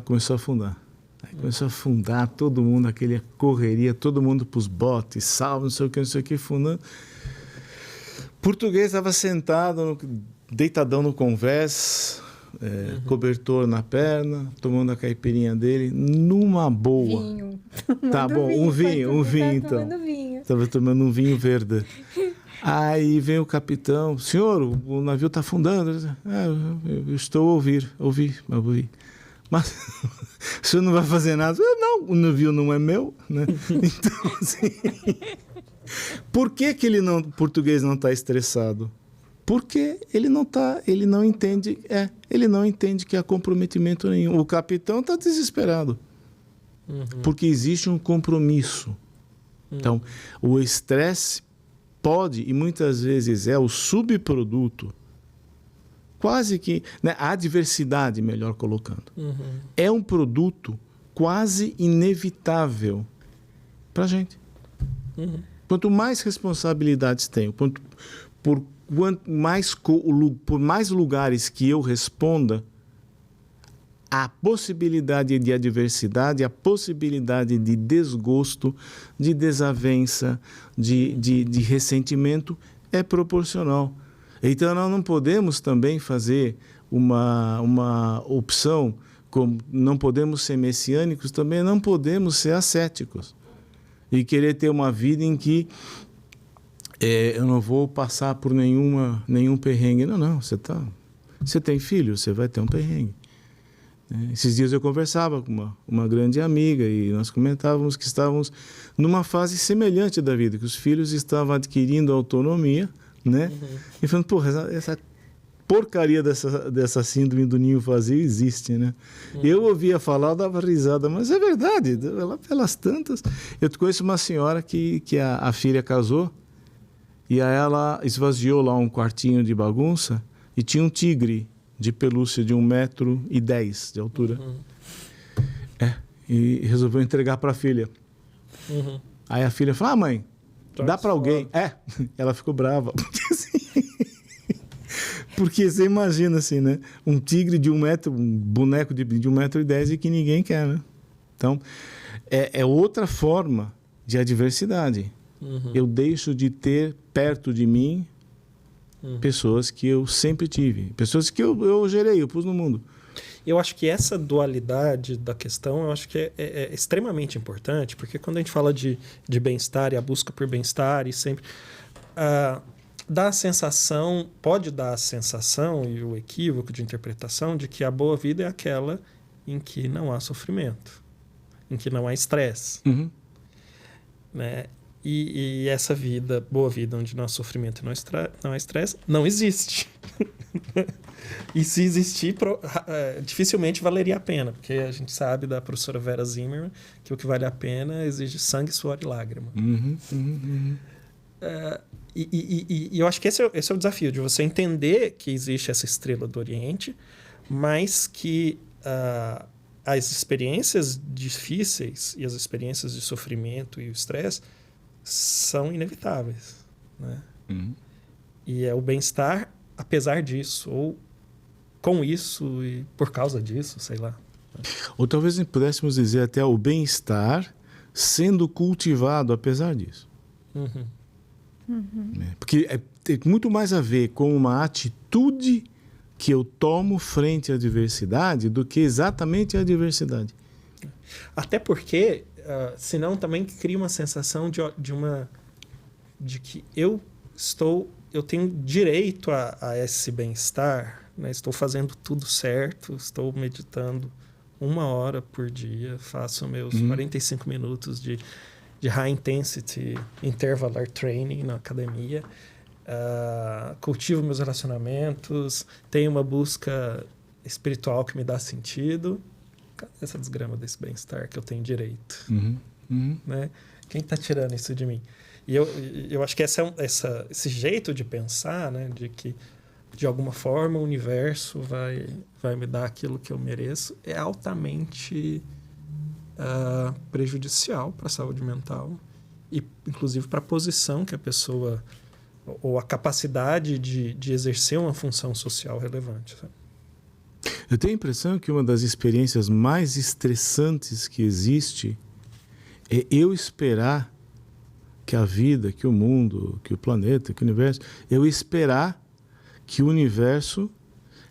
começou a afundar. Aí começou a afundar, todo mundo, aquele correria, todo mundo pros botes, salvo, não sei o que, afundando. O português estava sentado, deitadão no convés, cobertor na perna, tomando a caipirinha dele, numa boa. Vinho. Tá bom, um vinho então. Estava tomando um vinho verde. Aí vem o capitão, senhor, o navio está afundando. Eu estou a ouvir. Mas o senhor não vai fazer nada? Não, o navio não é meu, né? Então, assim, por que o português não está estressado? Porque ele não entende que há comprometimento nenhum. O capitão está desesperado, porque existe um compromisso. Então, o estresse pode, e muitas vezes é o subproduto, quase que, né, a adversidade, melhor colocando, é um produto quase inevitável para a gente. Quanto mais responsabilidades tenho, por mais lugares que eu responda, a possibilidade de adversidade, a possibilidade de desgosto, de desavença, de ressentimento é proporcional. Então, nós não podemos também fazer uma opção, como não podemos ser messiânicos, também não podemos ser ascéticos. E querer ter uma vida em que eu não vou passar por nenhum perrengue. Não, você tem filho, você vai ter um perrengue. Esses dias eu conversava com uma grande amiga e nós comentávamos que estávamos numa fase semelhante da vida, que os filhos estavam adquirindo autonomia, né? E falando, porra, essa porcaria dessa síndrome do ninho vazio existe, né? Eu ouvia falar, eu dava risada, mas é verdade, pelas tantas. Eu conheço uma senhora que a filha casou e aí ela esvaziou lá um quartinho de bagunça e tinha um tigre de pelúcia de 1,10 m de altura. E resolveu entregar para a filha. Aí a filha falou, mãe, dá para alguém. Ela ficou brava. Porque você imagina assim, né? Um tigre de 1 metro, um boneco de 1,10 m e que ninguém quer, né? Então, é outra forma de adversidade. Eu deixo de ter perto de mim pessoas que eu sempre tive, pessoas que eu gerei, eu pus no mundo. Eu acho que essa dualidade da questão, eu acho que é extremamente importante, porque quando a gente fala de bem-estar e a busca por bem-estar e sempre... pode dar a sensação e o equívoco de interpretação de que a boa vida é aquela em que não há sofrimento, em que não há estresse. Né? E essa boa vida onde não há sofrimento e não há estresse, não existe. E se existir, dificilmente valeria a pena, porque a gente sabe da professora Vera Zimmerman que o que vale a pena exige sangue, suor e lágrima. E eu acho que esse é o desafio, de você entender que existe essa estrela do Oriente, mas que as experiências difíceis e as experiências de sofrimento e o estresse são inevitáveis, né? E é o bem-estar apesar disso, ou com isso e por causa disso, sei lá. Ou talvez pudéssemos dizer até o bem-estar sendo cultivado apesar disso. Porque tem muito mais a ver com uma atitude que eu tomo frente à adversidade do que exatamente a adversidade. Até porque, senão também cria uma sensação de que eu tenho direito a esse bem-estar, né? Estou fazendo tudo certo, estou meditando 1 hora por dia, faço meus 45 minutos de high intensity intervalar training na academia. cultivo meus relacionamentos, tenho uma busca espiritual que me dá sentido. Cadê essa desgrama desse bem-estar que eu tenho direito? Né? Quem está tirando isso de mim? E eu acho que esse jeito de pensar, né, de que de alguma forma o universo vai me dar aquilo que eu mereço, é altamente prejudicial para a saúde mental e inclusive para a posição que a pessoa, ou a capacidade de exercer uma função social relevante. Sabe? Eu tenho a impressão que uma das experiências mais estressantes que existe é eu esperar que a vida, que o mundo, que o planeta, que o universo, eu esperar que o universo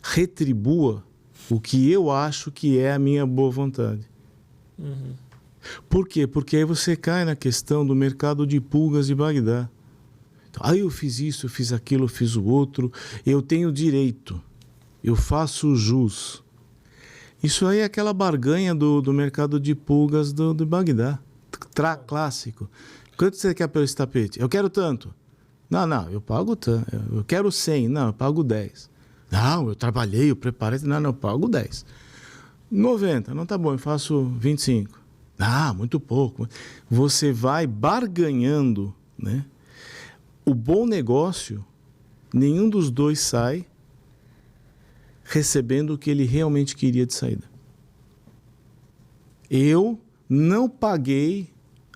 retribua o que eu acho que é a minha boa vontade. Por quê? Porque aí você cai na questão do mercado de pulgas de Bagdá. Então, eu fiz isso, eu fiz aquilo, eu fiz o outro, eu tenho direito, eu faço jus. Isso aí é aquela barganha do mercado de pulgas de Bagdá, clássico. Quanto você quer pelo esse tapete? Eu quero tanto. Não, eu pago tanto. Eu quero 100. Não, eu pago 10. Não, eu trabalhei, eu preparei. Não, eu pago 10. 90. Não, tá bom, eu faço 25. Muito pouco. Você vai barganhando, né? O bom negócio, nenhum dos dois sai recebendo o que ele realmente queria de saída. Eu não paguei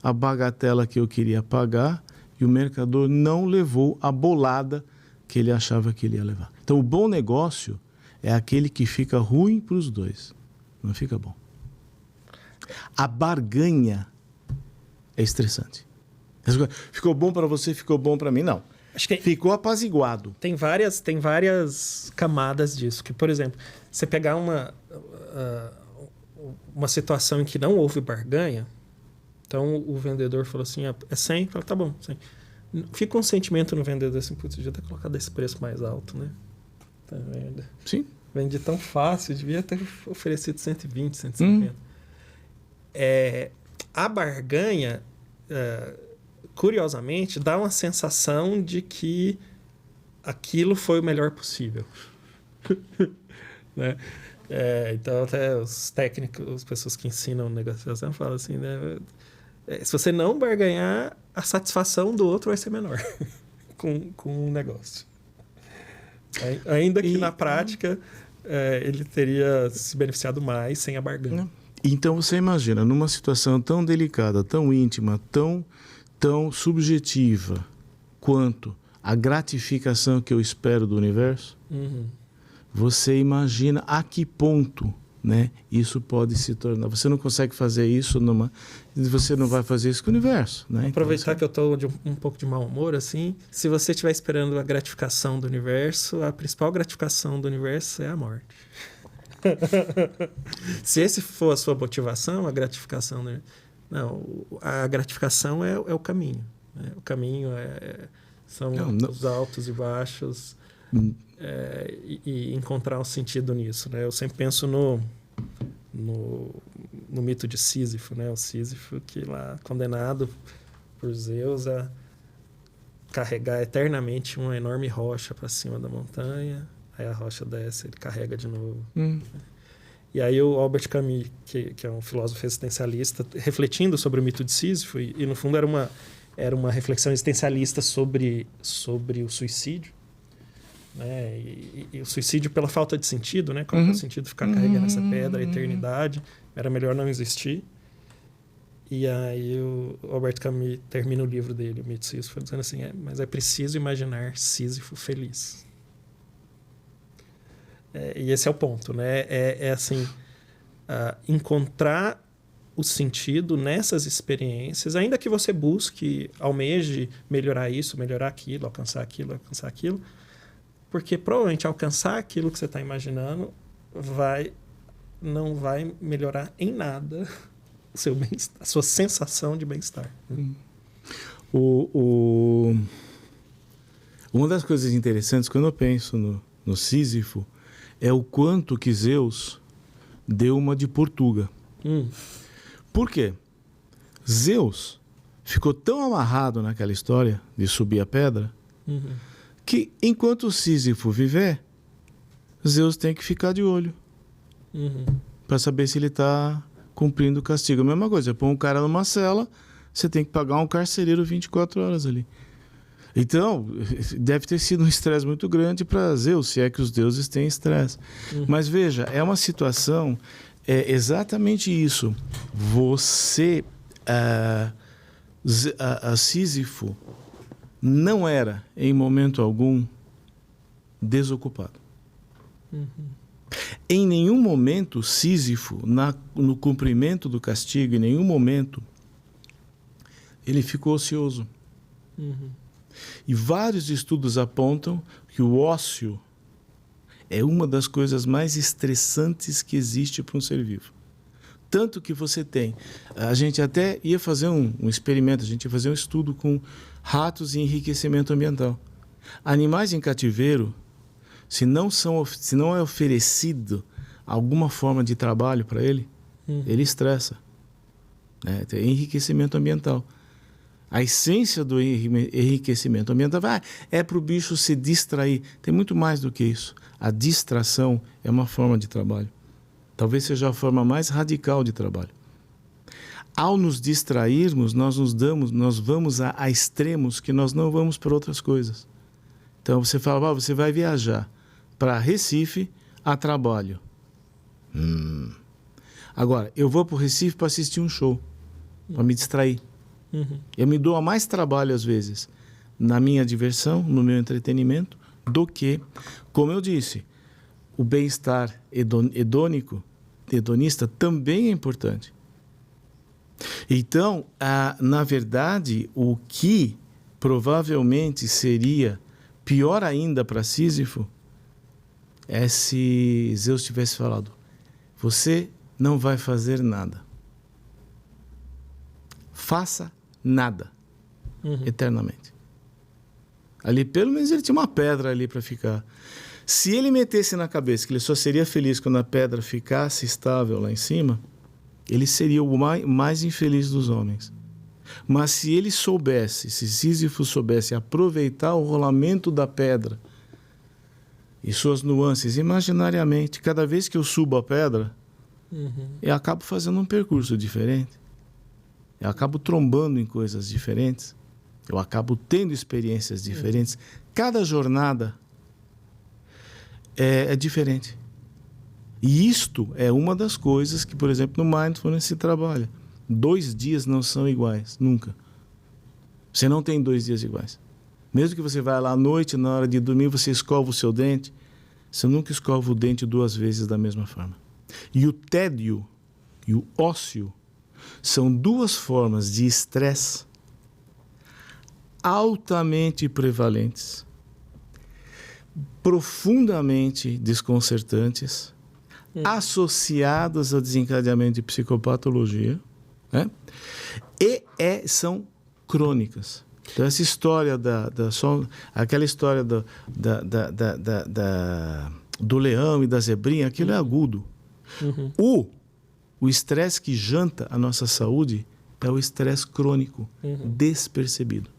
a bagatela que eu queria pagar e o mercador não levou a bolada que ele achava que ele ia levar. Então, o bom negócio é aquele que fica ruim para os dois. Não fica bom. A barganha é estressante. Ficou bom para você, ficou bom para mim? Não. Acho que ficou apaziguado. Tem várias camadas disso. Que, por exemplo, você pegar uma situação em que não houve barganha, então o vendedor falou assim, é 100? Fala, tá bom, 100. Fica um sentimento no vendedor assim, putz, devia ter colocado esse preço mais alto, né? Tá vendo? Sim. Vende tão fácil, devia ter oferecido 120, 150. A barganha, curiosamente, dá uma sensação de que aquilo foi o melhor possível. Né? Então, até os técnicos, as pessoas que ensinam negociação falam assim, né? Se você não barganhar, a satisfação do outro vai ser menor com o negócio. Ainda que na prática ele teria se beneficiado mais sem a barganha. Então você imagina, numa situação tão delicada, tão íntima, tão subjetiva quanto a gratificação que eu espero do universo, você imagina a que ponto, né, isso pode se tornar. Você não consegue fazer isso você não vai fazer isso com o universo. Né? Aproveitar então, que eu estou um pouco de mau humor, assim, se você estiver esperando a gratificação do universo, a principal gratificação do universo é a morte. Se esse for a sua motivação, a gratificação... Não, a gratificação é o caminho. Né? O caminho são os altos e baixos e encontrar um sentido nisso. Né? Eu sempre penso no mito de Sísifo, né? O Sísifo que lá, condenado por Zeus a carregar eternamente uma enorme rocha para cima da montanha, aí a rocha desce, ele carrega de novo. E aí o Albert Camus, que é um filósofo existencialista, refletindo sobre o mito de Sísifo, e no fundo era uma reflexão existencialista sobre o suicídio, né? E o suicídio pela falta de sentido, né? Qual é o sentido de ficar carregando essa pedra, a eternidade? Era melhor não existir. E aí o Albert Camus termina o livro dele, o mito de Sísifo, dizendo assim, mas é preciso imaginar Sísifo feliz. E esse é o ponto, né? Assim, encontrar o sentido nessas experiências, ainda que você busque, almeje melhorar isso, melhorar aquilo, alcançar aquilo, porque provavelmente alcançar aquilo que você está imaginando não vai melhorar em nada o seu bem-estar, a sua sensação de bem-estar. Uma das coisas interessantes, quando eu penso no Sísifo, é o quanto que Zeus deu uma de Portuga. Por quê? Zeus ficou tão amarrado naquela história de subir a pedra que enquanto o Sísifo viver, Zeus tem que ficar de olho para saber se ele está cumprindo o castigo. A mesma coisa, você põe um cara numa cela, você tem que pagar um carcereiro 24 horas ali. Então, deve ter sido um estresse muito grande para Zeus, se é que os deuses têm estresse. Mas veja, é uma situação, é exatamente isso. Você, Sísifo, não era, em momento algum, desocupado. Em nenhum momento, Sísifo, no cumprimento do castigo, em nenhum momento, ele ficou ocioso. E vários estudos apontam que o ócio é uma das coisas mais estressantes que existe para um ser vivo. Tanto que você tem... A gente até ia fazer um experimento, a gente ia fazer um estudo com ratos e enriquecimento ambiental. Animais em cativeiro, se não é oferecido alguma forma de trabalho para ele, ele estressa. Tem enriquecimento ambiental. A essência do enriquecimento ambiental é para o bicho se distrair. Tem muito mais do que isso. A distração é uma forma de trabalho. Talvez seja a forma mais radical de trabalho. Ao nos distrairmos, nós vamos a extremos que nós não vamos para outras coisas. Então você fala, você vai viajar para Recife a trabalho. Agora, eu vou para o Recife para assistir um show, para me distrair. Eu me dou a mais trabalho, às vezes, na minha diversão, no meu entretenimento, do que, como eu disse, o bem-estar hedonista também é importante. Então, na verdade, o que provavelmente seria pior ainda para Sísifo é se Zeus tivesse falado: você não vai fazer nada. Faça nada eternamente. Ali, pelo menos, ele tinha uma pedra ali para ficar. Se ele metesse na cabeça que ele só seria feliz quando a pedra ficasse estável lá em cima, ele seria o mais infeliz dos homens. Mas se Sísifo soubesse aproveitar o rolamento da pedra e suas nuances imaginariamente, cada vez que eu subo a pedra, eu acabo fazendo um percurso diferente. Eu acabo trombando em coisas diferentes. Eu acabo tendo experiências diferentes. Cada jornada é diferente. E isto é uma das coisas que, por exemplo, no Mindfulness se trabalha. 2 dias não são iguais, nunca. Você não tem 2 dias iguais. Mesmo que você vá lá à noite, na hora de dormir, você escova o seu dente, você nunca escova o dente 2 vezes da mesma forma. E o tédio e o ócio são 2 formas de estresse altamente prevalentes, profundamente desconcertantes, associadas ao desencadeamento de psicopatologia, né? E são crônicas. Então, essa história aquela história do leão e da zebrinha, aquilo é agudo. O estresse que janta a nossa saúde é o estresse crônico, despercebido.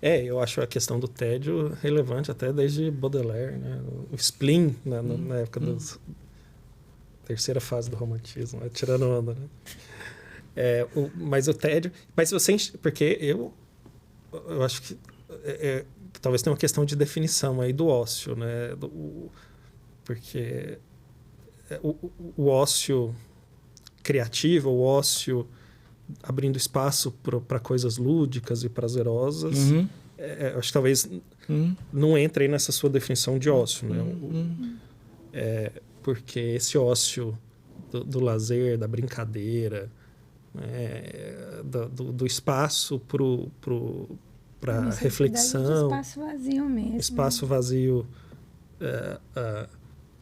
Eu acho a questão do tédio relevante até desde Baudelaire, né? O spleen, na época da terceira fase do romantismo, tirando onda, né? Mas o tédio... Mas você... Porque eu acho que talvez tenha uma questão de definição aí do ócio, né? Porque o ócio criativo, o ócio abrindo espaço para coisas lúdicas e prazerosas, acho que talvez não entre aí nessa sua definição de ócio, né? Porque esse ócio do lazer, da brincadeira, do espaço para reflexão, espaço vazio mesmo. Espaço vazio,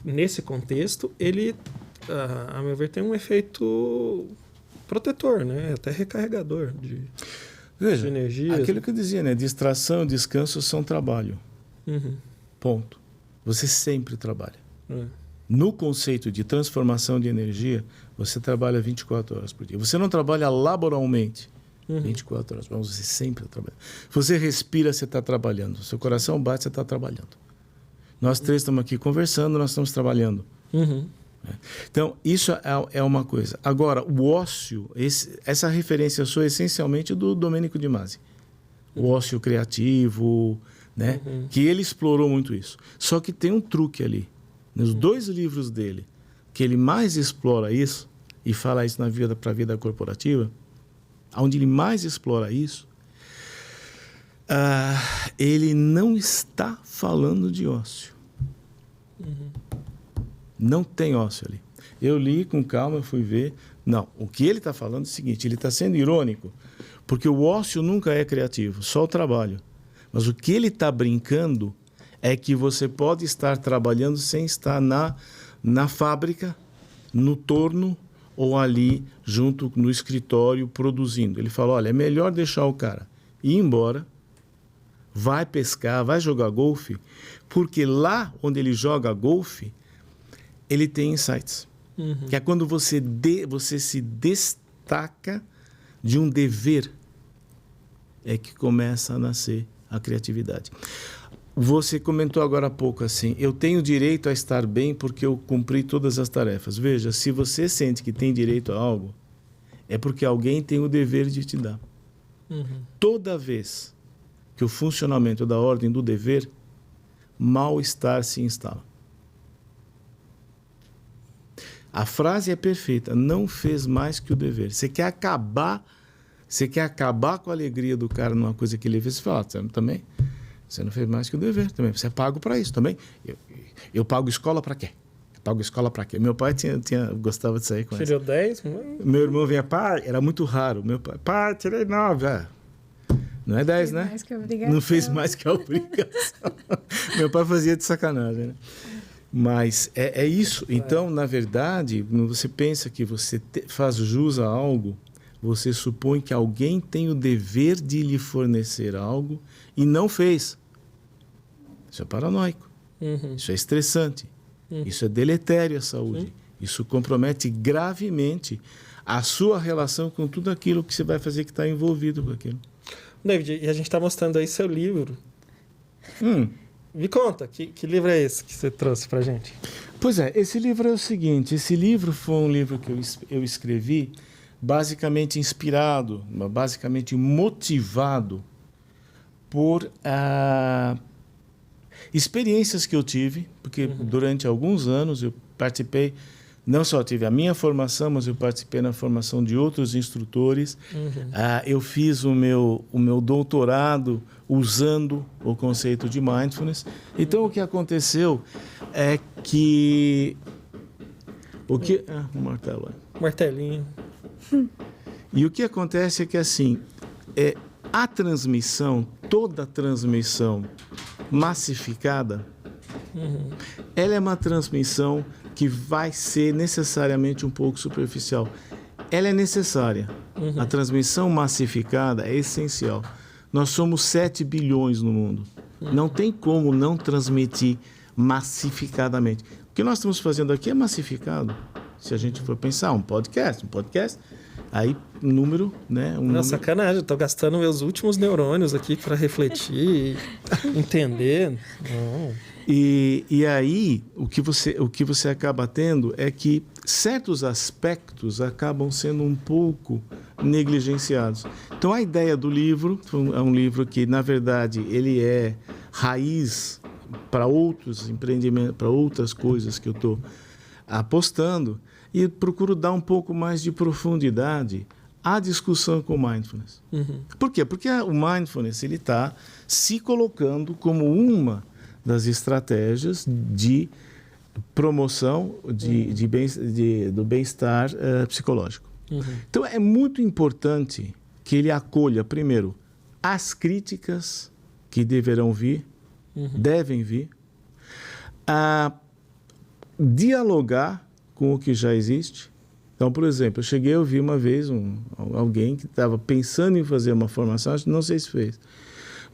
nesse contexto, ele, a meu ver, tem um efeito protetor, né? Até recarregador de energia. Aquilo que eu dizia, né? Distração e descanso são trabalho. Ponto. Você sempre trabalha. No conceito de transformação de energia, você trabalha 24 horas por dia. Você não trabalha laboralmente 24 horas, mas você sempre está trabalhando. Você respira, você está trabalhando. Seu coração bate, você está trabalhando. Nós três estamos aqui conversando, nós estamos trabalhando. Então, isso é uma coisa. Agora, o ócio, essa referência sua é essencialmente do Domenico de Masi. O ócio criativo, né? Que ele explorou muito isso. Só que tem um truque ali. Nos 2 livros dele, que ele mais explora isso, e fala isso para a vida corporativa, onde ele mais explora isso, ele não está falando de ócio. Não tem ócio ali. Eu li com calma, fui ver. Não, o que ele está falando é o seguinte, ele está sendo irônico, porque o ócio nunca é criativo, só o trabalho. Mas o que ele está brincando é que você pode estar trabalhando sem estar na fábrica, no torno ou ali junto no escritório produzindo. Ele fala, olha, é melhor deixar o cara ir embora, vai pescar, vai jogar golfe, porque lá onde ele joga golfe, ele tem insights. Que é quando você se destaca de um dever, é que começa a nascer a criatividade. Você comentou agora há pouco assim, eu tenho direito a estar bem porque eu cumpri todas as tarefas. Veja, se você sente que tem direito a algo, é porque alguém tem o dever de te dar. Toda vez que o funcionamento da ordem do dever, mal-estar se instala. A frase é perfeita, não fez mais que o dever. Você quer acabar com a alegria do cara numa coisa que ele fez, você fala, também, você não fez mais que o dever, também, você é pago para isso, também. Eu pago escola para quê? Meu pai gostava de sair com Tirou 10? Meu irmão vinha, pai, era muito raro, meu pai, tirei 9, Não é 10, né? Não fez mais que a obrigação. Meu pai fazia de sacanagem, né? Mas é isso. Então, na verdade, quando você pensa que você faz jus a algo, você supõe que alguém tem o dever de lhe fornecer algo e não fez. Isso é paranoico. Isso é estressante. Isso é deletério à saúde. Isso compromete gravemente a sua relação com tudo aquilo que você vai fazer que está envolvido com aquilo. David, e a gente está mostrando aí seu livro. Me conta, que livro é esse que você trouxe para a gente? Pois é, esse livro é o seguinte, esse livro foi um livro que eu escrevi basicamente inspirado, basicamente motivado por experiências que eu tive, porque durante alguns anos eu participei, não só tive a minha formação, mas eu participei na formação de outros instrutores. Eu fiz o meu doutorado usando o conceito de mindfulness. Então, o que aconteceu é que... um martelo. Martelinho. E o que acontece é que, assim, a transmissão, toda transmissão massificada, ela é uma transmissão que vai ser necessariamente um pouco superficial. Ela é necessária. A transmissão massificada é essencial. Nós somos 7 bilhões no mundo. Não tem como não transmitir massificadamente. O que nós estamos fazendo aqui é massificado. Se a gente for pensar, um podcast, aí número, né? Sacanagem, eu estou gastando meus últimos neurônios aqui para refletir, entender. E aí, o que você acaba tendo é que certos aspectos acabam sendo um pouco negligenciados. Então, a ideia do livro é um livro que, na verdade, ele é raiz para outros empreendimentos, para outras coisas que eu estou apostando, e procuro dar um pouco mais de profundidade à discussão com o mindfulness. Por quê? Porque o mindfulness ele está se colocando como uma das estratégias de promoção do bem-estar psicológico. Então, é muito importante que ele acolha, primeiro, as críticas que deverão vir, devem vir, a dialogar com o que já existe. Então, por exemplo, eu cheguei a ouvir uma vez alguém que estava pensando em fazer uma formação, não sei se fez,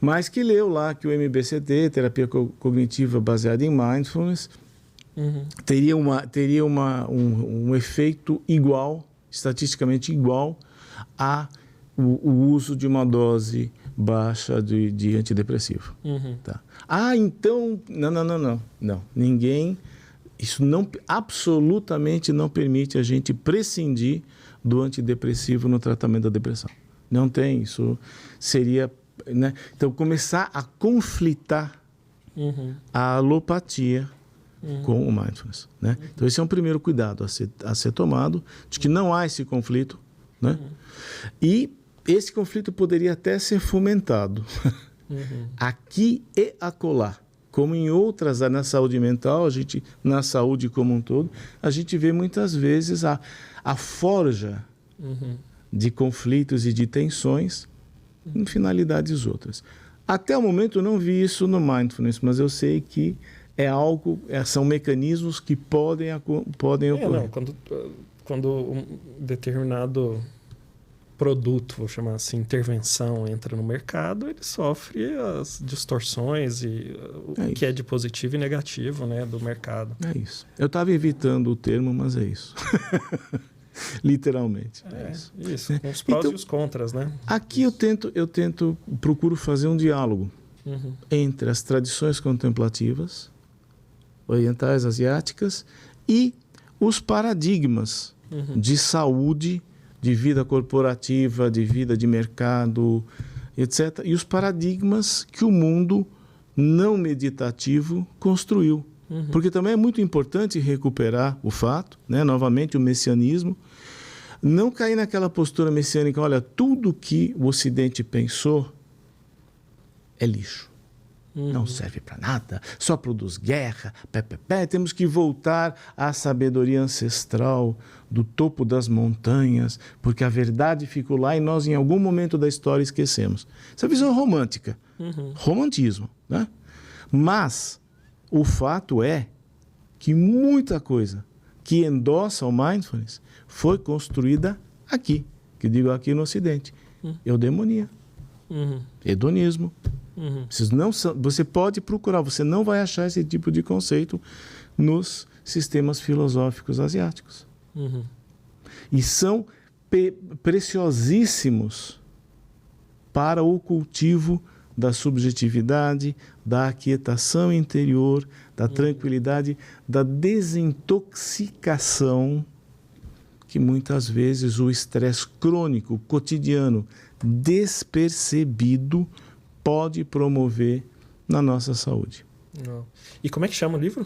mas que leu lá que o MBCT, terapia cognitiva baseada em mindfulness, teria um efeito igual, estatisticamente igual, a o uso de uma dose baixa de antidepressivo. Tá? Então... Não. Ninguém... Isso absolutamente não permite a gente prescindir do antidepressivo no tratamento da depressão. Não tem. Isso seria... Né? Então, começar a conflitar a alopatia com o mindfulness. Né? Então, esse é um primeiro cuidado a ser tomado, de que não há esse conflito. Né? E esse conflito poderia até ser fomentado aqui e acolá. Como em outras, na saúde mental, na saúde como um todo, a gente vê muitas vezes a forja de conflitos e de tensões em finalidades outras. Até o momento eu não vi isso no mindfulness, mas eu sei que são mecanismos que podem ocorrer. Não, quando um determinado produto, vou chamar assim, intervenção entra no mercado, ele sofre as distorções e o que é de positivo e negativo, né, do mercado. É isso. Eu estava evitando o termo, mas é isso. Literalmente. Isso. Com os prós e os contras, né? Aqui procuro fazer um diálogo entre as tradições contemplativas orientais, asiáticas e os paradigmas de saúde, de vida corporativa, de vida de mercado, etc. E os paradigmas que o mundo não meditativo construiu. Porque também é muito importante recuperar o fato, né? Novamente o messianismo, não cair naquela postura messiânica, olha, tudo que o Ocidente pensou é lixo. Não serve para nada, só produz guerra, temos que voltar à sabedoria ancestral do topo das montanhas, porque a verdade ficou lá e nós em algum momento da história esquecemos. Essa visão romântica, romantismo, né? Mas o fato é que muita coisa que endossa o mindfulness foi construída aqui, que digo aqui no Ocidente. Eudemonia, hedonismo. Você pode procurar, você não vai achar esse tipo de conceito nos sistemas filosóficos asiáticos. E são preciosíssimos para o cultivo da subjetividade, da aquietação interior, da tranquilidade, da desintoxicação que muitas vezes o estresse crônico, cotidiano, despercebido, pode promover na nossa saúde. E como é que chama o livro?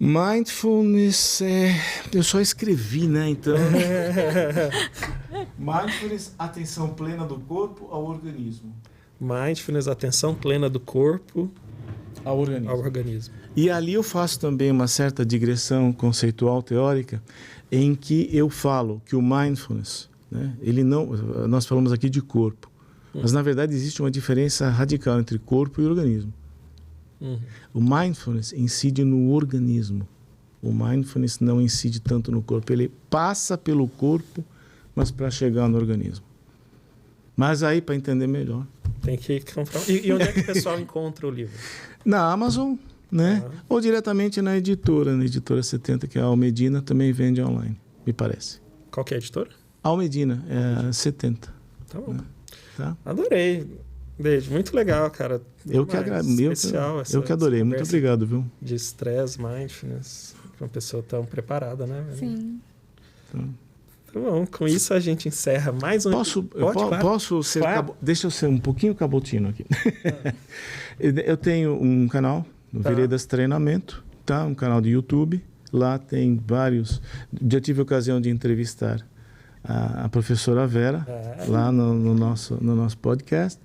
Mindfulness, eu só escrevi, né? Então, Mindfulness, atenção plena do corpo ao organismo. Mindfulness, atenção plena do corpo ao organismo. E ali eu faço também uma certa digressão conceitual teórica, em que eu falo que o mindfulness, né, nós falamos aqui de corpo, mas na verdade existe uma diferença radical entre corpo e organismo. O mindfulness incide no organismo. O mindfulness não incide tanto no corpo. Ele passa pelo corpo, mas para chegar no organismo. Mas aí, para entender melhor... Tem que comprar. E onde é que o pessoal encontra o livro? Na Amazon, né? Ou diretamente na Editora 70, que é a Almedina, também vende online, me parece. Qual que é a editora? Almedina, 70. Tá bom. Né? Tá? Adorei. Beijo, muito legal, cara. Eu que adorei. Muito obrigado, viu? De stress, mindfulness, para uma pessoa tão preparada, né? Sim. Então, tá bom, com isso a gente encerra mais um... Posso ser... Claro. Deixa eu ser um pouquinho cabotino aqui. Eu tenho um canal, no Veredas Treinamento, tá? Um canal de YouTube. Lá tem vários... Já tive a ocasião de entrevistar a professora Vera, lá no nosso podcast,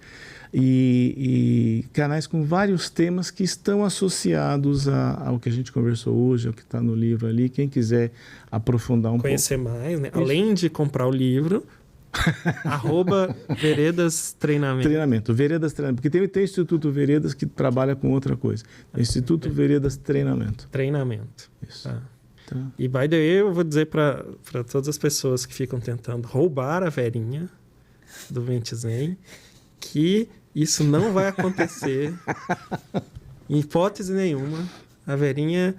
e canais com vários temas que estão associados ao que a gente conversou hoje, ao que está no livro ali. Quem quiser aprofundar um conhecer pouco. mais, né? Além de comprar o livro, @Veredas Treinamento. Veredas Treinamento. Porque tem o Instituto Veredas que trabalha com outra coisa. Instituto Veredas Treinamento. Isso. Tá. E by the way, eu vou dizer para todas as pessoas que ficam tentando roubar a Verinha do Mente Zen que isso não vai acontecer em hipótese nenhuma. A Verinha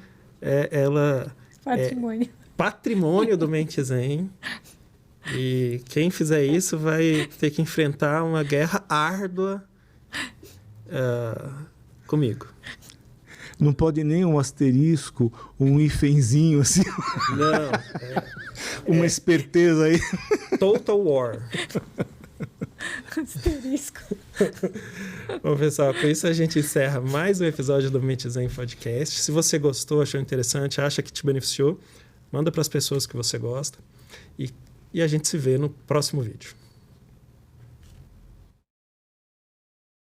patrimônio. Patrimônio do Mente Zen. E quem fizer isso vai ter que enfrentar uma guerra árdua comigo. Não pode nem um asterisco, um hífenzinho assim. Não. Uma esperteza aí. Total War. Asterisco. Bom, pessoal, com isso a gente encerra mais um episódio do Mente Zen Podcast. Se você gostou, achou interessante, acha que te beneficiou, manda para as pessoas que você gosta. E a gente se vê no próximo vídeo.